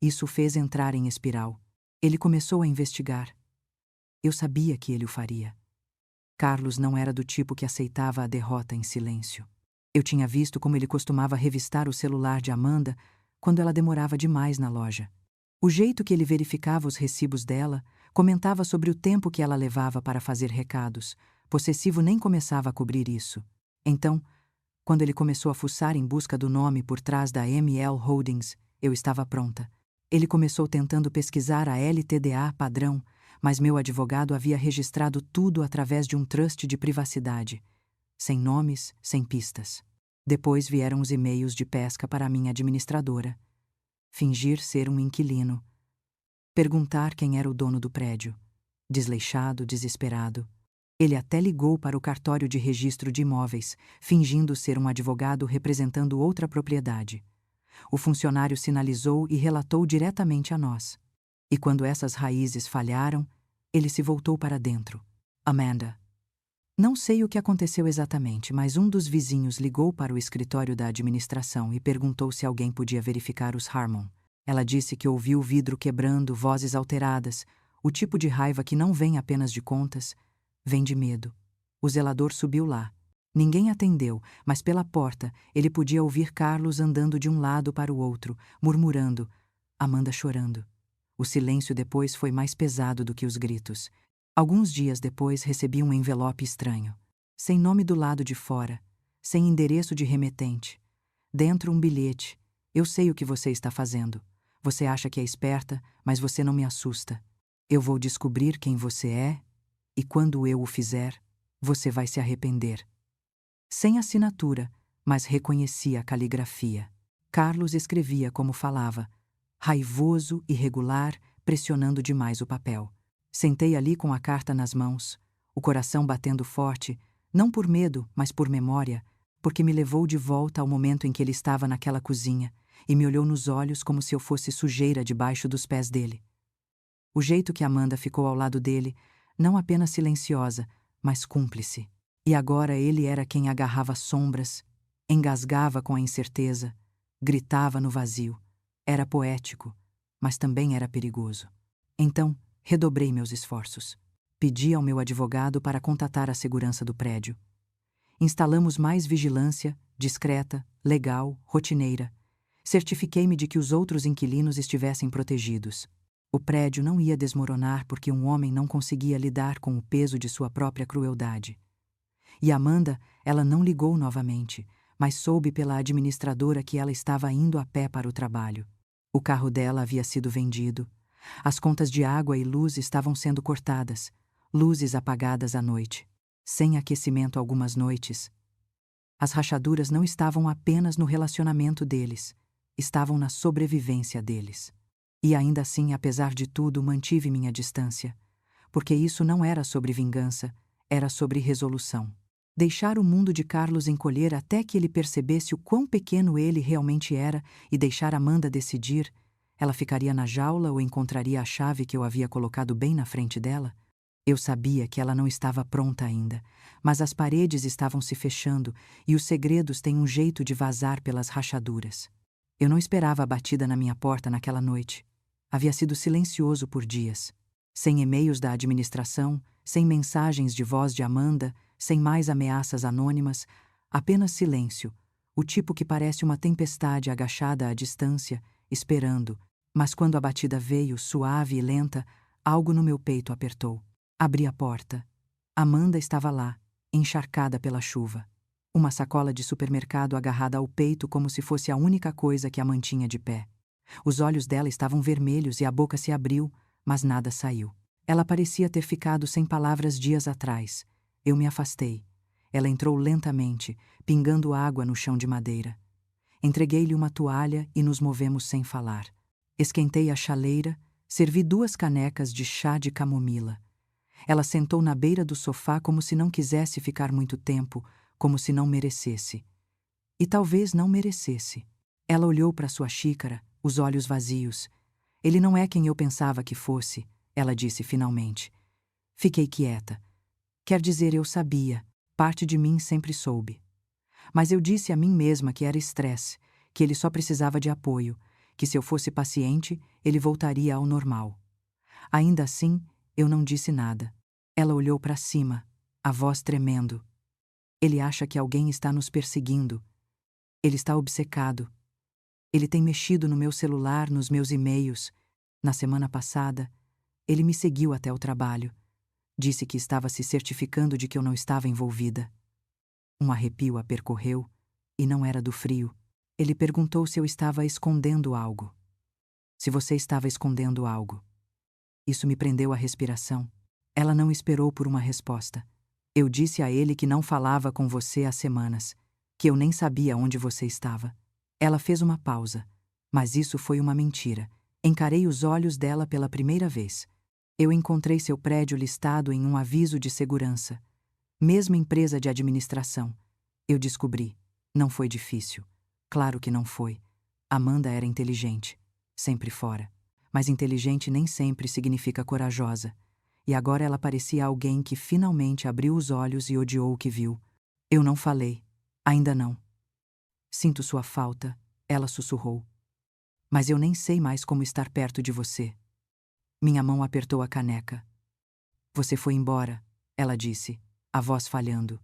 S1: isso o fez entrar em espiral. Ele começou a investigar. Eu sabia que ele o faria. Carlos não era do tipo que aceitava a derrota em silêncio. Eu tinha visto como ele costumava revistar o celular de Amanda quando ela demorava demais na loja. O jeito que ele verificava os recibos dela, comentava sobre o tempo que ela levava para fazer recados. Possessivo nem começava a cobrir isso. Então, quando ele começou a fuçar em busca do nome por trás da ML Holdings, eu estava pronta. Ele começou tentando pesquisar a LTDA padrão, mas meu advogado havia registrado tudo através de um trust de privacidade. Sem nomes, sem pistas. Depois vieram os e-mails de pesca para a minha administradora. Fingir ser um inquilino. Perguntar quem era o dono do prédio. Desleixado, desesperado. Ele até ligou para o cartório de registro de imóveis, fingindo ser um advogado representando outra propriedade. O funcionário sinalizou e relatou diretamente a nós. E quando essas raízes falharam, ele se voltou para dentro. Amanda. Não sei o que aconteceu exatamente, mas um dos vizinhos ligou para o escritório da administração e perguntou se alguém podia verificar os Harmon. Ela disse que ouviu o vidro quebrando, vozes alteradas, o tipo de raiva que não vem apenas de contas, vem de medo. O zelador subiu lá. Ninguém atendeu, mas pela porta ele podia ouvir Carlos andando de um lado para o outro, murmurando, Amanda chorando. O silêncio depois foi mais pesado do que os gritos. Alguns dias depois recebi um envelope estranho. Sem nome do lado de fora, sem endereço de remetente. Dentro um bilhete. Eu sei o que você está fazendo. Você acha que é esperta, mas você não me assusta. Eu vou descobrir quem você é, e quando eu o fizer, você vai se arrepender. Sem assinatura, mas reconhecia a caligrafia. Carlos escrevia como falava, raivoso, irregular, pressionando demais o papel. Sentei ali com a carta nas mãos, o coração batendo forte, não por medo, mas por memória, porque me levou de volta ao momento em que ele estava naquela cozinha e me olhou nos olhos como se eu fosse sujeira debaixo dos pés dele. O jeito que Amanda ficou ao lado dele, não apenas silenciosa, mas cúmplice. E agora ele era quem agarrava sombras, engasgava com a incerteza, gritava no vazio. Era poético, mas também era perigoso. Então, redobrei meus esforços. Pedi ao meu advogado para contatar a segurança do prédio. Instalamos mais vigilância, discreta, legal, rotineira. Certifiquei-me de que os outros inquilinos estivessem protegidos. O prédio não ia desmoronar porque um homem não conseguia lidar com o peso de sua própria crueldade. E Amanda, ela não ligou novamente, mas soube pela administradora que ela estava indo a pé para o trabalho. O carro dela havia sido vendido. As contas de água e luz estavam sendo cortadas, luzes apagadas à noite, sem aquecimento algumas noites. As rachaduras não estavam apenas no relacionamento deles, estavam na sobrevivência deles. E ainda assim, apesar de tudo, mantive minha distância, porque isso não era sobre vingança, era sobre resolução. Deixar o mundo de Carlos encolher até que ele percebesse o quão pequeno ele realmente era e deixar Amanda decidir, ela ficaria na jaula ou encontraria a chave que eu havia colocado bem na frente dela? Eu sabia que ela não estava pronta ainda, mas as paredes estavam se fechando e os segredos têm um jeito de vazar pelas rachaduras. Eu não esperava a batida na minha porta naquela noite. Havia sido silencioso por dias. Sem e-mails da administração, sem mensagens de voz de Amanda, sem mais ameaças anônimas, apenas silêncio, o tipo que parece uma tempestade agachada à distância, esperando. Mas quando a batida veio, suave e lenta, algo no meu peito apertou. Abri a porta. Amanda estava lá, encharcada pela chuva. Uma sacola de supermercado agarrada ao peito como se fosse a única coisa que a mantinha de pé. Os olhos dela estavam vermelhos e a boca se abriu, mas nada saiu. Ela parecia ter ficado sem palavras dias atrás. Eu me afastei. Ela entrou lentamente, pingando água no chão de madeira. Entreguei-lhe uma toalha e nos movemos sem falar. Esquentei a chaleira, servi 2 canecas de chá de camomila. Ela sentou na beira do sofá como se não quisesse ficar muito tempo, como se não merecesse. E talvez não merecesse. Ela olhou para sua xícara, os olhos vazios. Ele não é quem eu pensava que fosse, ela disse finalmente. Fiquei quieta. Quer dizer, eu sabia, parte de mim sempre soube. Mas eu disse a mim mesma que era estresse, que ele só precisava de apoio, que se eu fosse paciente, ele voltaria ao normal. Ainda assim, eu não disse nada. Ela olhou para cima, a voz tremendo. Ele acha que alguém está nos perseguindo. Ele está obcecado. Ele tem mexido no meu celular, nos meus e-mails. Na semana passada, ele me seguiu até o trabalho. Disse que estava se certificando de que eu não estava envolvida. Um arrepio a percorreu, e não era do frio. Ele perguntou se eu estava escondendo algo. Se você estava escondendo algo. Isso me prendeu a respiração. Ela não esperou por uma resposta. Eu disse a ele que não falava com você há semanas, que eu nem sabia onde você estava. Ela fez uma pausa, mas isso foi uma mentira. Encarei os olhos dela pela primeira vez. Eu encontrei seu prédio listado em um aviso de segurança. Mesma empresa de administração. Eu descobri. Não foi difícil. Claro que não foi. Amanda era inteligente. Sempre fora. Mas inteligente nem sempre significa corajosa. E agora ela parecia alguém que finalmente abriu os olhos e odiou o que viu. Eu não falei. Ainda não. Sinto sua falta, ela sussurrou. Mas eu nem sei mais como estar perto de você. Minha mão apertou a caneca. Você foi embora, ela disse, a voz falhando.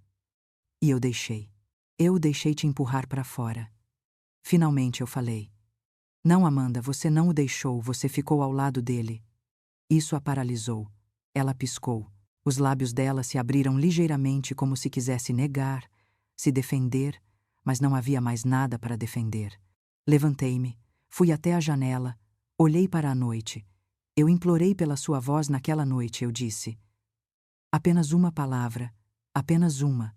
S1: E eu deixei. Eu o deixei te empurrar para fora. Finalmente eu falei. Não, Amanda, você não o deixou, você ficou ao lado dele. Isso a paralisou. Ela piscou. Os lábios dela se abriram ligeiramente como se quisesse negar, se defender, mas não havia mais nada para defender. Levantei-me, fui até a janela, olhei para a noite. Eu implorei pela sua voz naquela noite, eu disse. Apenas uma palavra, apenas uma.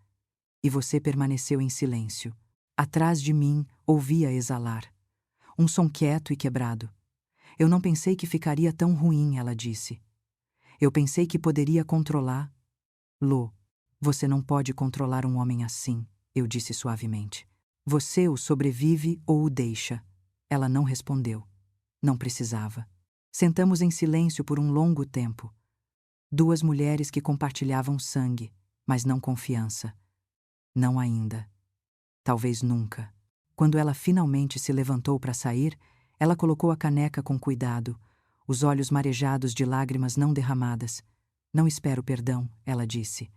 S1: E você permaneceu em silêncio. Atrás de mim, ouvia exalar. Um som quieto e quebrado. Eu não pensei que ficaria tão ruim, ela disse. Eu pensei que poderia controlar. Lô, você não pode controlar um homem assim, eu disse suavemente. Você o sobrevive ou o deixa. Ela não respondeu. Não precisava. Sentamos em silêncio por um longo tempo. 2 mulheres que compartilhavam sangue, mas não confiança. Não ainda. Talvez nunca. Quando ela finalmente se levantou para sair, ela colocou a caneca com cuidado, os olhos marejados de lágrimas não derramadas. Não espero perdão, ela disse.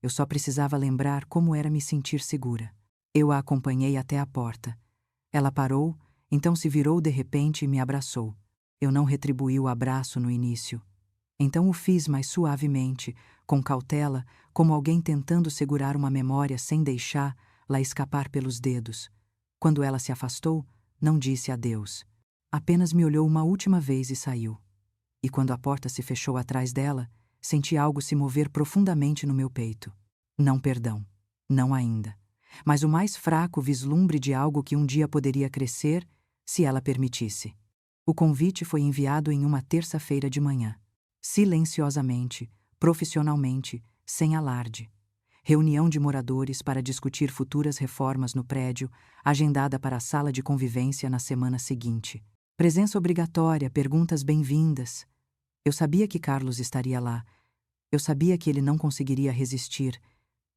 S1: Eu só precisava lembrar como era me sentir segura. Eu a acompanhei até a porta. Ela parou, então se virou de repente e me abraçou. Eu não retribuí o abraço no início. Então o fiz mais suavemente, com cautela, como alguém tentando segurar uma memória sem deixá-la escapar pelos dedos. Quando ela se afastou, não disse adeus. Apenas me olhou uma última vez e saiu. E quando a porta se fechou atrás dela, senti algo se mover profundamente no meu peito. Não perdão. Não ainda. Mas o mais fraco vislumbre de algo que um dia poderia crescer, se ela permitisse. O convite foi enviado em uma terça-feira de manhã. Silenciosamente, profissionalmente, sem alarde. Reunião de moradores para discutir futuras reformas no prédio, agendada para a sala de convivência na semana seguinte. Presença obrigatória, perguntas bem-vindas. Eu sabia que Carlos estaria lá. Eu sabia que ele não conseguiria resistir.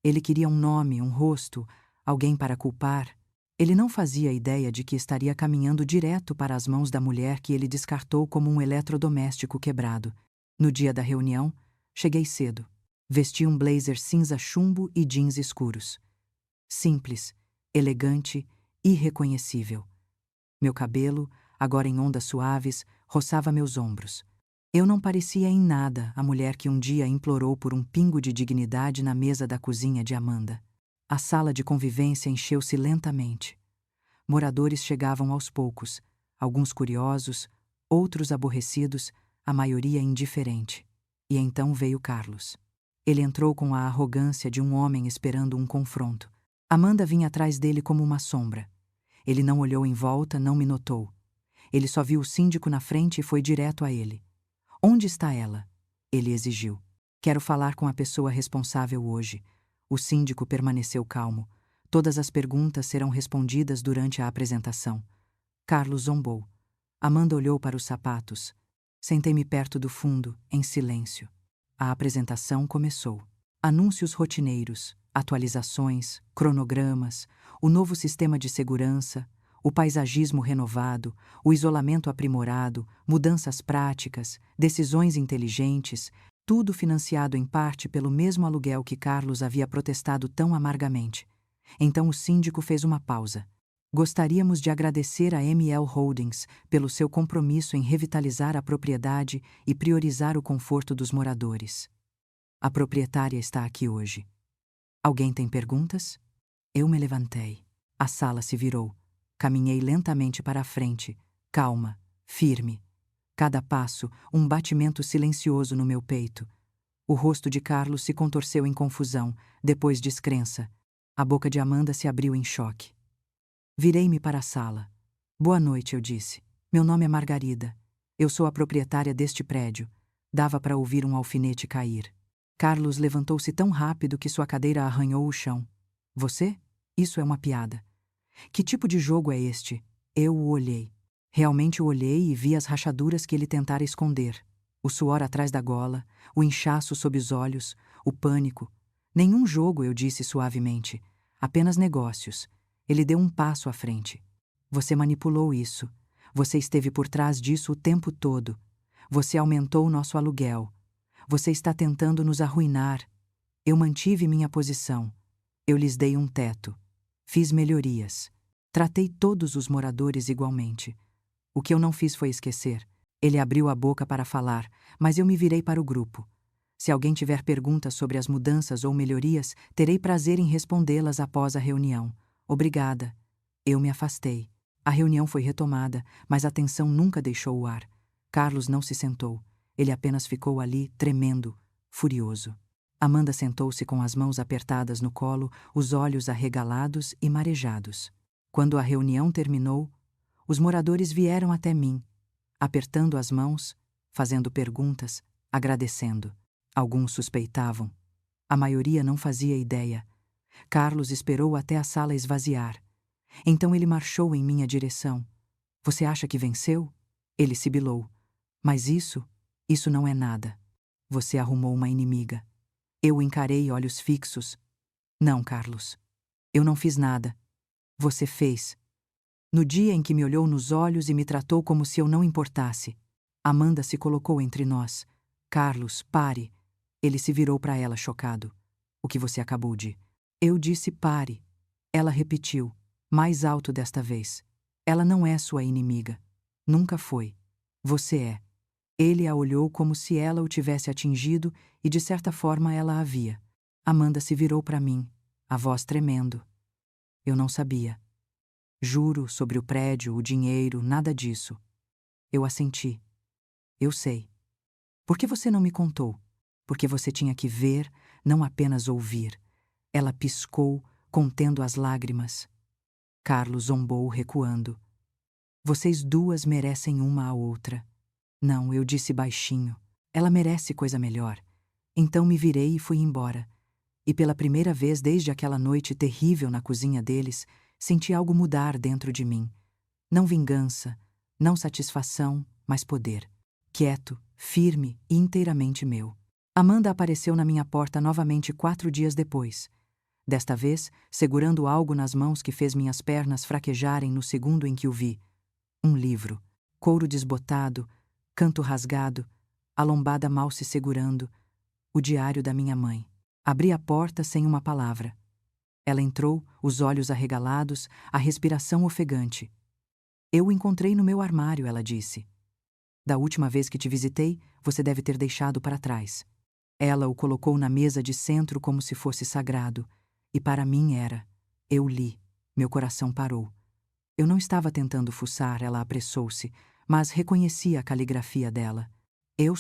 S1: Ele queria um nome, um rosto, alguém para culpar. Ele não fazia ideia de que estaria caminhando direto para as mãos da mulher que ele descartou como um eletrodoméstico quebrado. No dia da reunião, cheguei cedo. Vesti um blazer cinza chumbo e jeans escuros. Simples, elegante, irreconhecível. Meu cabelo, agora em ondas suaves, roçava meus ombros. Eu não parecia em nada a mulher que um dia implorou por um pingo de dignidade na mesa da cozinha de Amanda. A sala de convivência encheu-se lentamente. Moradores chegavam aos poucos, alguns curiosos, outros aborrecidos, a maioria indiferente. E então veio Carlos. Ele entrou com a arrogância de um homem esperando um confronto. Amanda vinha atrás dele como uma sombra. Ele não olhou em volta, não me notou. Ele só viu o síndico na frente e foi direto a ele. Onde está ela? Ele exigiu. Quero falar com a pessoa responsável hoje. O síndico permaneceu calmo. Todas as perguntas serão respondidas durante a apresentação. Carlos zombou. Amanda olhou para os sapatos. Sentei-me perto do fundo, em silêncio. A apresentação começou. Anúncios rotineiros, atualizações, cronogramas, o novo sistema de segurança, o paisagismo renovado, o isolamento aprimorado, mudanças práticas, decisões inteligentes, tudo financiado em parte pelo mesmo aluguel que Carlos havia protestado tão amargamente. Então o síndico fez uma pausa. Gostaríamos de agradecer a ML Holdings pelo seu compromisso em revitalizar a propriedade e priorizar o conforto dos moradores. A proprietária está aqui hoje. Alguém tem perguntas? Eu me levantei. A sala se virou. Caminhei lentamente para a frente, calma, firme. Cada passo, um batimento silencioso no meu peito. O rosto de Carlos se contorceu em confusão, depois descrença. A boca de Amanda se abriu em choque. Virei-me para a sala. Boa noite, eu disse. Meu nome é Margarida. Eu sou a proprietária deste prédio. Dava para ouvir um alfinete cair. Carlos levantou-se tão rápido que sua cadeira arranhou o chão. Você? Isso é uma piada. Que tipo de jogo é este? Eu o olhei. Realmente o olhei e vi as rachaduras que ele tentara esconder. O suor atrás da gola, o inchaço sob os olhos, o pânico. Nenhum jogo, eu disse suavemente. Apenas negócios. Ele deu um passo à frente. Você manipulou isso. Você esteve por trás disso o tempo todo. Você aumentou nosso aluguel. Você está tentando nos arruinar. Eu mantive minha posição. Eu lhes dei um teto. Fiz melhorias. Tratei todos os moradores igualmente. O que eu não fiz foi esquecer. Ele abriu a boca para falar, mas eu me virei para o grupo. Se alguém tiver perguntas sobre as mudanças ou melhorias, terei prazer em respondê-las após a reunião. Obrigada. Eu me afastei. A reunião foi retomada, mas a tensão nunca deixou o ar. Carlos não se sentou. Ele apenas ficou ali, tremendo, furioso. Amanda sentou-se com as mãos apertadas no colo, os olhos arregalados e marejados. Quando a reunião terminou, os moradores vieram até mim, apertando as mãos, fazendo perguntas, agradecendo. Alguns suspeitavam. A maioria não fazia ideia. Carlos esperou até a sala esvaziar. Então ele marchou em minha direção. Você acha que venceu? Ele sibilou. Mas isso não é nada. Você arrumou uma inimiga. Eu o encarei olhos fixos. Não, Carlos. Eu não fiz nada. Você fez. No dia em que me olhou nos olhos e me tratou como se eu não importasse. Amanda se colocou entre nós. Carlos, pare. Ele se virou para ela chocado. o que você acabou de. Eu disse pare. Ela repetiu, mais alto desta vez. Ela não é sua inimiga. Nunca foi. Você é. Ele a olhou como se ela o tivesse atingido e de certa forma ela havia. Amanda se virou para mim, a voz tremendo. Eu não sabia. Juro, sobre o prédio, o dinheiro, nada disso. Eu assenti. Eu sei. Por que você não me contou? Porque você tinha que ver, não apenas ouvir. Ela piscou, contendo as lágrimas. Carlos zombou, recuando. Vocês duas merecem uma à outra. Não, eu disse baixinho. Ela merece coisa melhor. Então me virei e fui embora. E pela primeira vez desde aquela noite terrível na cozinha deles, senti algo mudar dentro de mim. Não vingança, não satisfação, mas poder. Quieto, firme e inteiramente meu. Amanda apareceu na minha porta novamente 4 dias depois. Desta vez, segurando algo nas mãos que fez minhas pernas fraquejarem no segundo em que o vi. Um livro. Couro desbotado, canto rasgado, a lombada mal se segurando. O diário da minha mãe. Abri a porta sem uma palavra. Ela entrou, os olhos arregalados, a respiração ofegante. Eu o encontrei no meu armário, ela disse. Da última vez que te visitei, você deve ter deixado para trás. Ela o colocou na mesa de centro como se fosse sagrado. E para mim era. Eu li. Meu coração parou. Eu não estava tentando fuçar, ela apressou-se, mas reconheci a caligrafia dela. Eu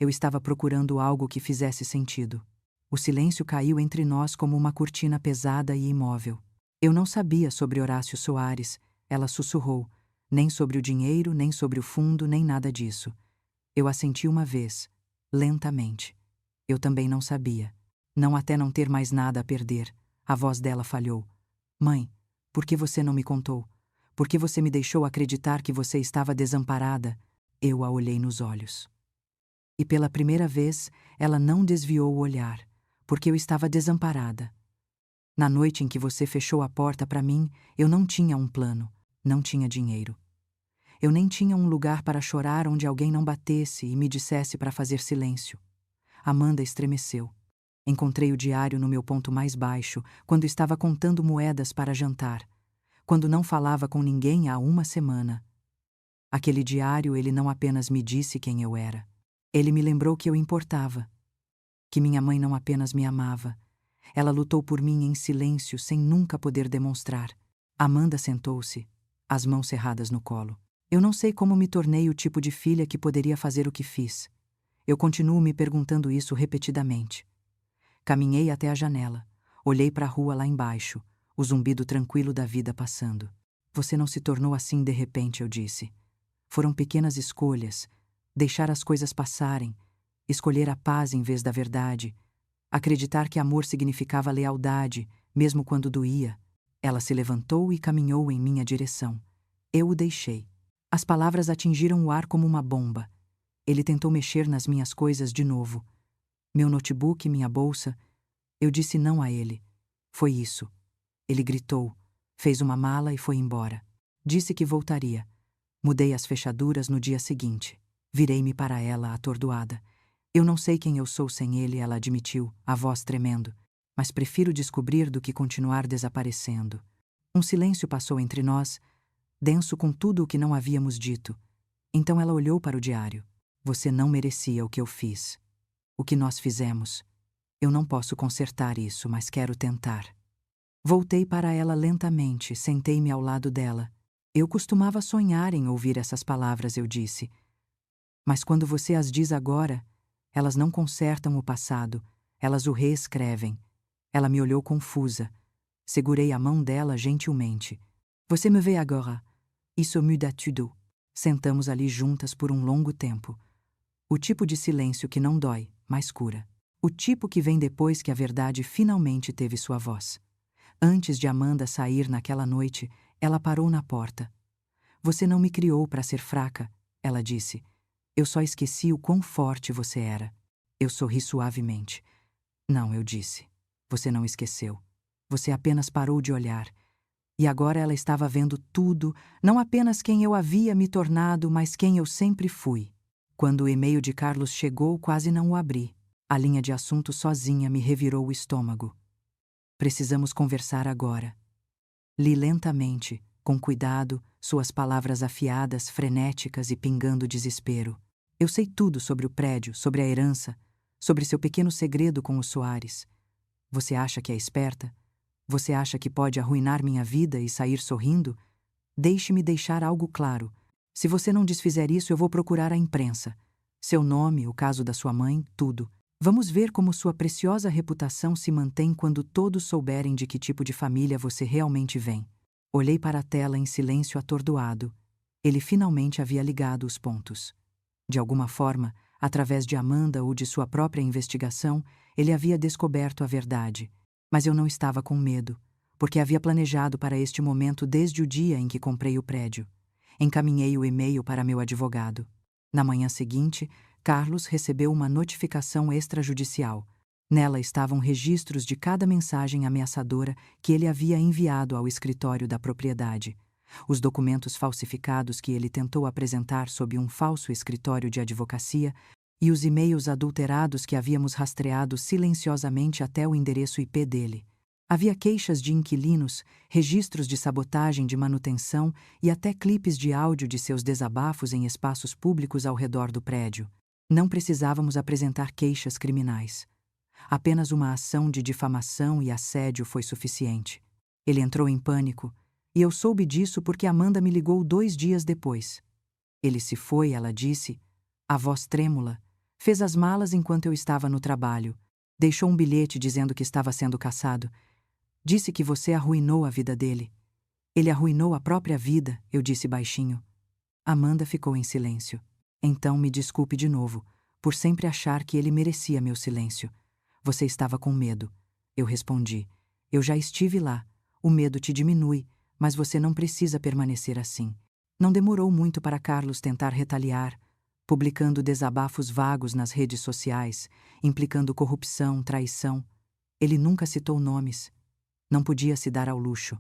S1: estava procurando algo que fizesse sentido. O silêncio caiu entre nós como uma cortina pesada e imóvel. Eu não sabia sobre Horácio Soares, ela sussurrou. Nem sobre o dinheiro, nem sobre o fundo, nem nada disso. Eu assenti uma vez, lentamente. Eu também não sabia. Não até não ter mais nada a perder. A voz dela falhou. Mãe, por que você não me contou? Por que você me deixou acreditar que você estava desamparada? Eu a olhei nos olhos. E pela primeira vez, ela não desviou o olhar, porque eu estava desamparada. Na noite em que você fechou a porta para mim, eu não tinha um plano, não tinha dinheiro. Eu nem tinha um lugar para chorar onde alguém não batesse e me dissesse para fazer silêncio. Amanda estremeceu. Encontrei o diário no meu ponto mais baixo, quando estava contando moedas para jantar, quando não falava com ninguém há 1 semana. Aquele diário, ele não apenas me disse quem eu era. Ele me lembrou que eu importava, que minha mãe não apenas me amava. Ela lutou por mim em silêncio, sem nunca poder demonstrar. Amanda sentou-se, as mãos cerradas no colo. Eu não sei como me tornei o tipo de filha que poderia fazer o que fiz. Eu continuo me perguntando isso repetidamente. Caminhei até a janela. Olhei para a rua lá embaixo, o zumbido tranquilo da vida passando. Você não se tornou assim de repente, eu disse. Foram pequenas escolhas. Deixar as coisas passarem. Escolher a paz em vez da verdade. Acreditar que amor significava lealdade, mesmo quando doía. Ela se levantou e caminhou em minha direção. Eu o deixei. As palavras atingiram o ar como uma bomba. Ele tentou mexer nas minhas coisas de novo. Meu notebook, minha bolsa. Eu disse não a ele. Foi isso. Ele gritou, fez uma mala e foi embora. Disse que voltaria. Mudei as fechaduras no dia seguinte. Virei-me para ela, atordoada. Eu não sei quem eu sou sem ele, ela admitiu, a voz tremendo. Mas prefiro descobrir do que continuar desaparecendo. Um silêncio passou entre nós, denso com tudo o que não havíamos dito. Então ela olhou para o diário. Você não merecia o que eu fiz. O que nós fizemos. Eu não posso consertar isso, mas quero tentar. Voltei para ela lentamente, sentei-me ao lado dela. Eu costumava sonhar em ouvir essas palavras, eu disse. Mas quando você as diz agora, elas não consertam o passado, elas o reescrevem. Ela me olhou confusa. Segurei a mão dela gentilmente. Você me vê agora? Isso muda tudo. Sentamos ali juntas por um longo tempo. O tipo de silêncio que não dói, mas cura. O tipo que vem depois que a verdade finalmente teve sua voz. Antes de Amanda sair naquela noite, ela parou na porta. Você não me criou para ser fraca, ela disse. Eu só esqueci o quão forte você era. Eu sorri suavemente. Não, eu disse. Você não esqueceu. Você apenas parou de olhar. E agora ela estava vendo tudo, não apenas quem eu havia me tornado, mas quem eu sempre fui. Quando o e-mail de Carlos chegou, quase não o abri. A linha de assunto sozinha me revirou o estômago. Precisamos conversar agora. Li lentamente, com cuidado, suas palavras afiadas, frenéticas e pingando desespero. Eu sei tudo sobre o prédio, sobre a herança, sobre seu pequeno segredo com os Soares. Você acha que é esperta? Você acha que pode arruinar minha vida e sair sorrindo? Deixe-me deixar algo claro. Se você não desfizer isso, eu vou procurar a imprensa. Seu nome, o caso da sua mãe, tudo. Vamos ver como sua preciosa reputação se mantém quando todos souberem de que tipo de família você realmente vem. Olhei para a tela em silêncio atordoado. Ele finalmente havia ligado os pontos. De alguma forma, através de Amanda ou de sua própria investigação, ele havia descoberto a verdade. Mas eu não estava com medo, porque havia planejado para este momento desde o dia em que comprei o prédio. Encaminhei o e-mail para meu advogado. Na manhã seguinte, Carlos recebeu uma notificação extrajudicial. Nela estavam registros de cada mensagem ameaçadora que ele havia enviado ao escritório da propriedade. Os documentos falsificados que ele tentou apresentar sob um falso escritório de advocacia e os e-mails adulterados que havíamos rastreado silenciosamente até o endereço IP dele. Havia queixas de inquilinos, registros de sabotagem de manutenção e até clipes de áudio de seus desabafos em espaços públicos ao redor do prédio. Não precisávamos apresentar queixas criminais. Apenas uma ação de difamação e assédio foi suficiente. Ele entrou em pânico, e eu soube disso porque Amanda me ligou 2 dias depois. Ele se foi, ela disse, a voz trêmula, fez as malas enquanto eu estava no trabalho, deixou um bilhete dizendo que estava sendo caçado. Disse que você arruinou a vida dele. Ele arruinou a própria vida, eu disse baixinho. Amanda ficou em silêncio. Então me desculpe de novo, por sempre achar que ele merecia meu silêncio. Você estava com medo. Eu respondi. Eu já estive lá. O medo te diminui, mas você não precisa permanecer assim. Não demorou muito para Carlos tentar retaliar, publicando desabafos vagos nas redes sociais, implicando corrupção, traição. Ele nunca citou nomes. Não podia se dar ao luxo.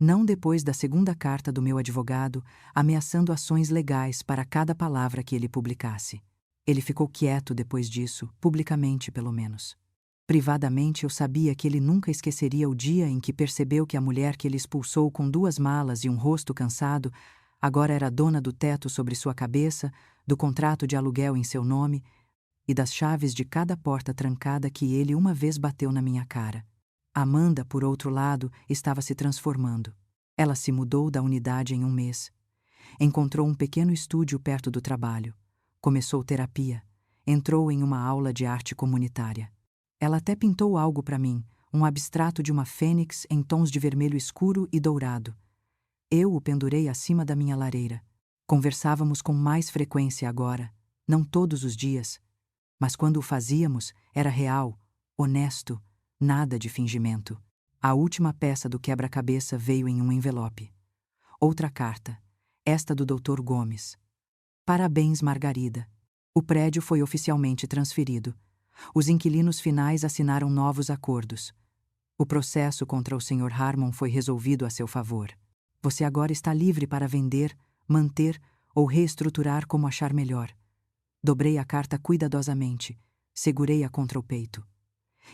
S1: Não depois da segunda carta do meu advogado, ameaçando ações legais para cada palavra que ele publicasse. Ele ficou quieto depois disso, publicamente pelo menos. Privadamente eu sabia que ele nunca esqueceria o dia em que percebeu que a mulher que ele expulsou com 2 malas e um rosto cansado agora era dona do teto sobre sua cabeça, do contrato de aluguel em seu nome e das chaves de cada porta trancada que ele uma vez bateu na minha cara. Amanda, por outro lado, estava se transformando. Ela se mudou da unidade em 1 mês. Encontrou um pequeno estúdio perto do trabalho. Começou terapia. Entrou em uma aula de arte comunitária. Ela até pintou algo para mim, um abstrato de uma fênix em tons de vermelho escuro e dourado. Eu o pendurei acima da minha lareira. Conversávamos com mais frequência agora, não todos os dias, mas quando o fazíamos, era real, honesto, nada de fingimento. A última peça do quebra-cabeça veio em um envelope. Outra carta, esta do Dr. Gomes. Parabéns, Margarida. O prédio foi oficialmente transferido. Os inquilinos finais assinaram novos acordos. O processo contra o Sr. Harmon foi resolvido a seu favor. Você agora está livre para vender, manter ou reestruturar como achar melhor. Dobrei a carta cuidadosamente, segurei-a contra o peito.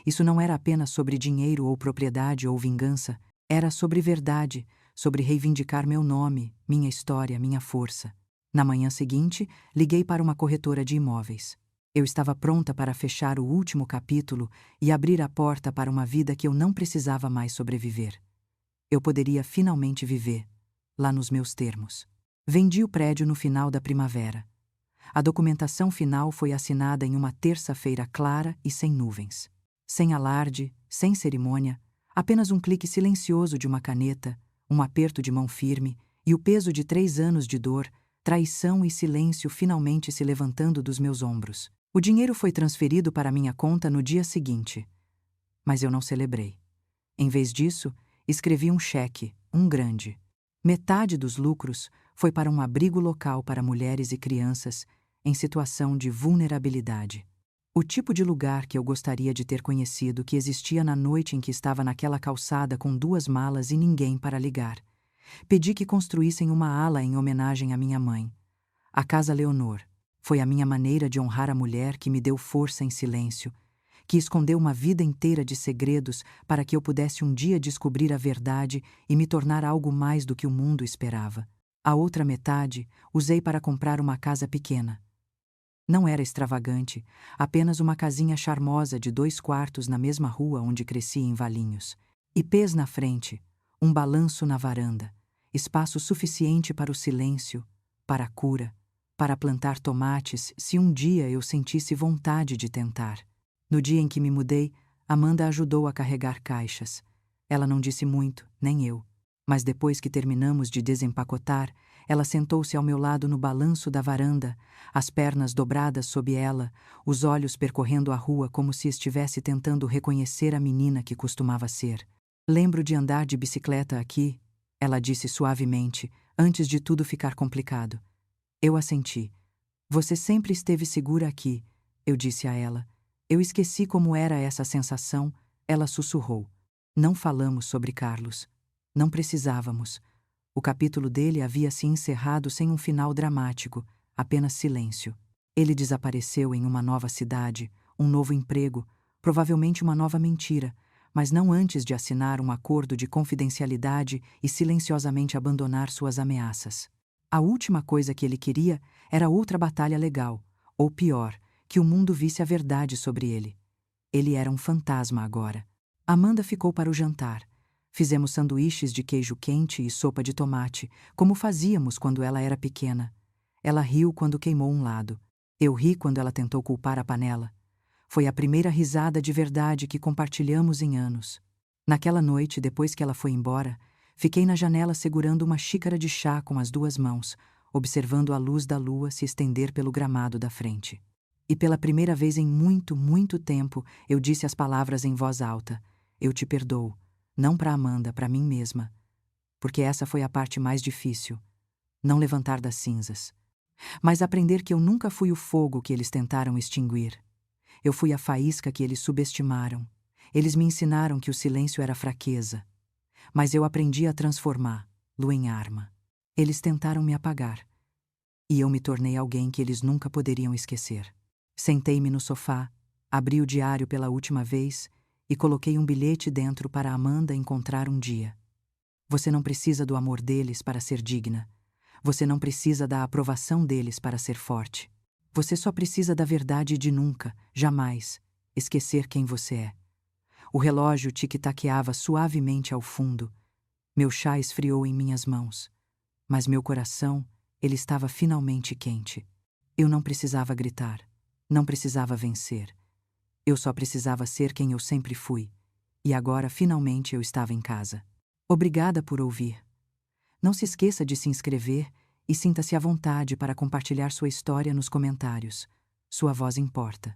S1: Isso não era apenas sobre dinheiro ou propriedade ou vingança, era sobre verdade, sobre reivindicar meu nome, minha história, minha força. Na manhã seguinte, liguei para uma corretora de imóveis. Eu estava pronta para fechar o último capítulo e abrir a porta para uma vida que eu não precisava mais sobreviver. Eu poderia finalmente viver, lá nos meus termos. Vendi o prédio no final da primavera. A documentação final foi assinada em uma terça-feira clara e sem nuvens. Sem alarde, sem cerimônia, apenas um clique silencioso de uma caneta, um aperto de mão firme e o peso de 3 anos de dor, traição e silêncio finalmente se levantando dos meus ombros. O dinheiro foi transferido para minha conta no dia seguinte. Mas eu não celebrei. Em vez disso, escrevi um cheque, um grande. Metade dos lucros foi para um abrigo local para mulheres e crianças em situação de vulnerabilidade. O tipo de lugar que eu gostaria de ter conhecido que existia na noite em que estava naquela calçada com 2 malas e ninguém para ligar. Pedi que construíssem uma ala em homenagem à minha mãe. A Casa Leonor. Foi a minha maneira de honrar a mulher que me deu força em silêncio, que escondeu uma vida inteira de segredos para que eu pudesse um dia descobrir a verdade e me tornar algo mais do que o mundo esperava. A outra metade usei para comprar uma casa pequena. Não era extravagante, apenas uma casinha charmosa de 2 quartos na mesma rua onde cresci em Valinhos. Ipês na frente, um balanço na varanda, espaço suficiente para o silêncio, para a cura, para plantar tomates se um dia eu sentisse vontade de tentar. No dia em que me mudei, Amanda ajudou a carregar caixas. Ela não disse muito, nem eu. Mas depois que terminamos de desempacotar, ela sentou-se ao meu lado no balanço da varanda, as pernas dobradas sob ela, os olhos percorrendo a rua como se estivesse tentando reconhecer a menina que costumava ser. Lembro de andar de bicicleta aqui, ela disse suavemente, antes de tudo ficar complicado. Eu assenti. Você sempre esteve segura aqui, eu disse a ela. Eu esqueci como era essa sensação, ela sussurrou. Não falamos sobre Carlos. Não precisávamos. O capítulo dele havia se encerrado sem um final dramático, apenas silêncio. Ele desapareceu em uma nova cidade, um novo emprego, provavelmente uma nova mentira, mas não antes de assinar um acordo de confidencialidade e silenciosamente abandonar suas ameaças. A última coisa que ele queria era outra batalha legal, ou pior, que o mundo visse a verdade sobre ele. Ele era um fantasma agora. Amanda ficou para o jantar. Fizemos sanduíches de queijo quente e sopa de tomate, como fazíamos quando ela era pequena. Ela riu quando queimou um lado. Eu ri quando ela tentou culpar a panela. Foi a primeira risada de verdade que compartilhamos em anos. Naquela noite, depois que ela foi embora, fiquei na janela segurando uma xícara de chá com as 2 mãos, observando a luz da lua se estender pelo gramado da frente. E pela primeira vez em muito, muito tempo, eu disse as palavras em voz alta. Eu te perdoo. Não para Amanda, para mim mesma. Porque essa foi a parte mais difícil. Não levantar das cinzas. Mas aprender que eu nunca fui o fogo que eles tentaram extinguir. Eu fui a faísca que eles subestimaram. Eles me ensinaram que o silêncio era fraqueza. Mas eu aprendi a transformá-lo em arma. Eles tentaram me apagar. E eu me tornei alguém que eles nunca poderiam esquecer. Sentei-me no sofá, abri o diário pela última vez e coloquei um bilhete dentro para Amanda encontrar um dia. Você não precisa do amor deles para ser digna. Você não precisa da aprovação deles para ser forte. Você só precisa da verdade de nunca, jamais, esquecer quem você é. O relógio tic-taqueava suavemente ao fundo. Meu chá esfriou em minhas mãos. Mas meu coração, ele estava finalmente quente. Eu não precisava gritar. Não precisava vencer. Eu só precisava ser quem eu sempre fui. E agora, finalmente, eu estava em casa. Obrigada por ouvir. Não se esqueça de se inscrever e sinta-se à vontade para compartilhar sua história nos comentários. Sua voz importa.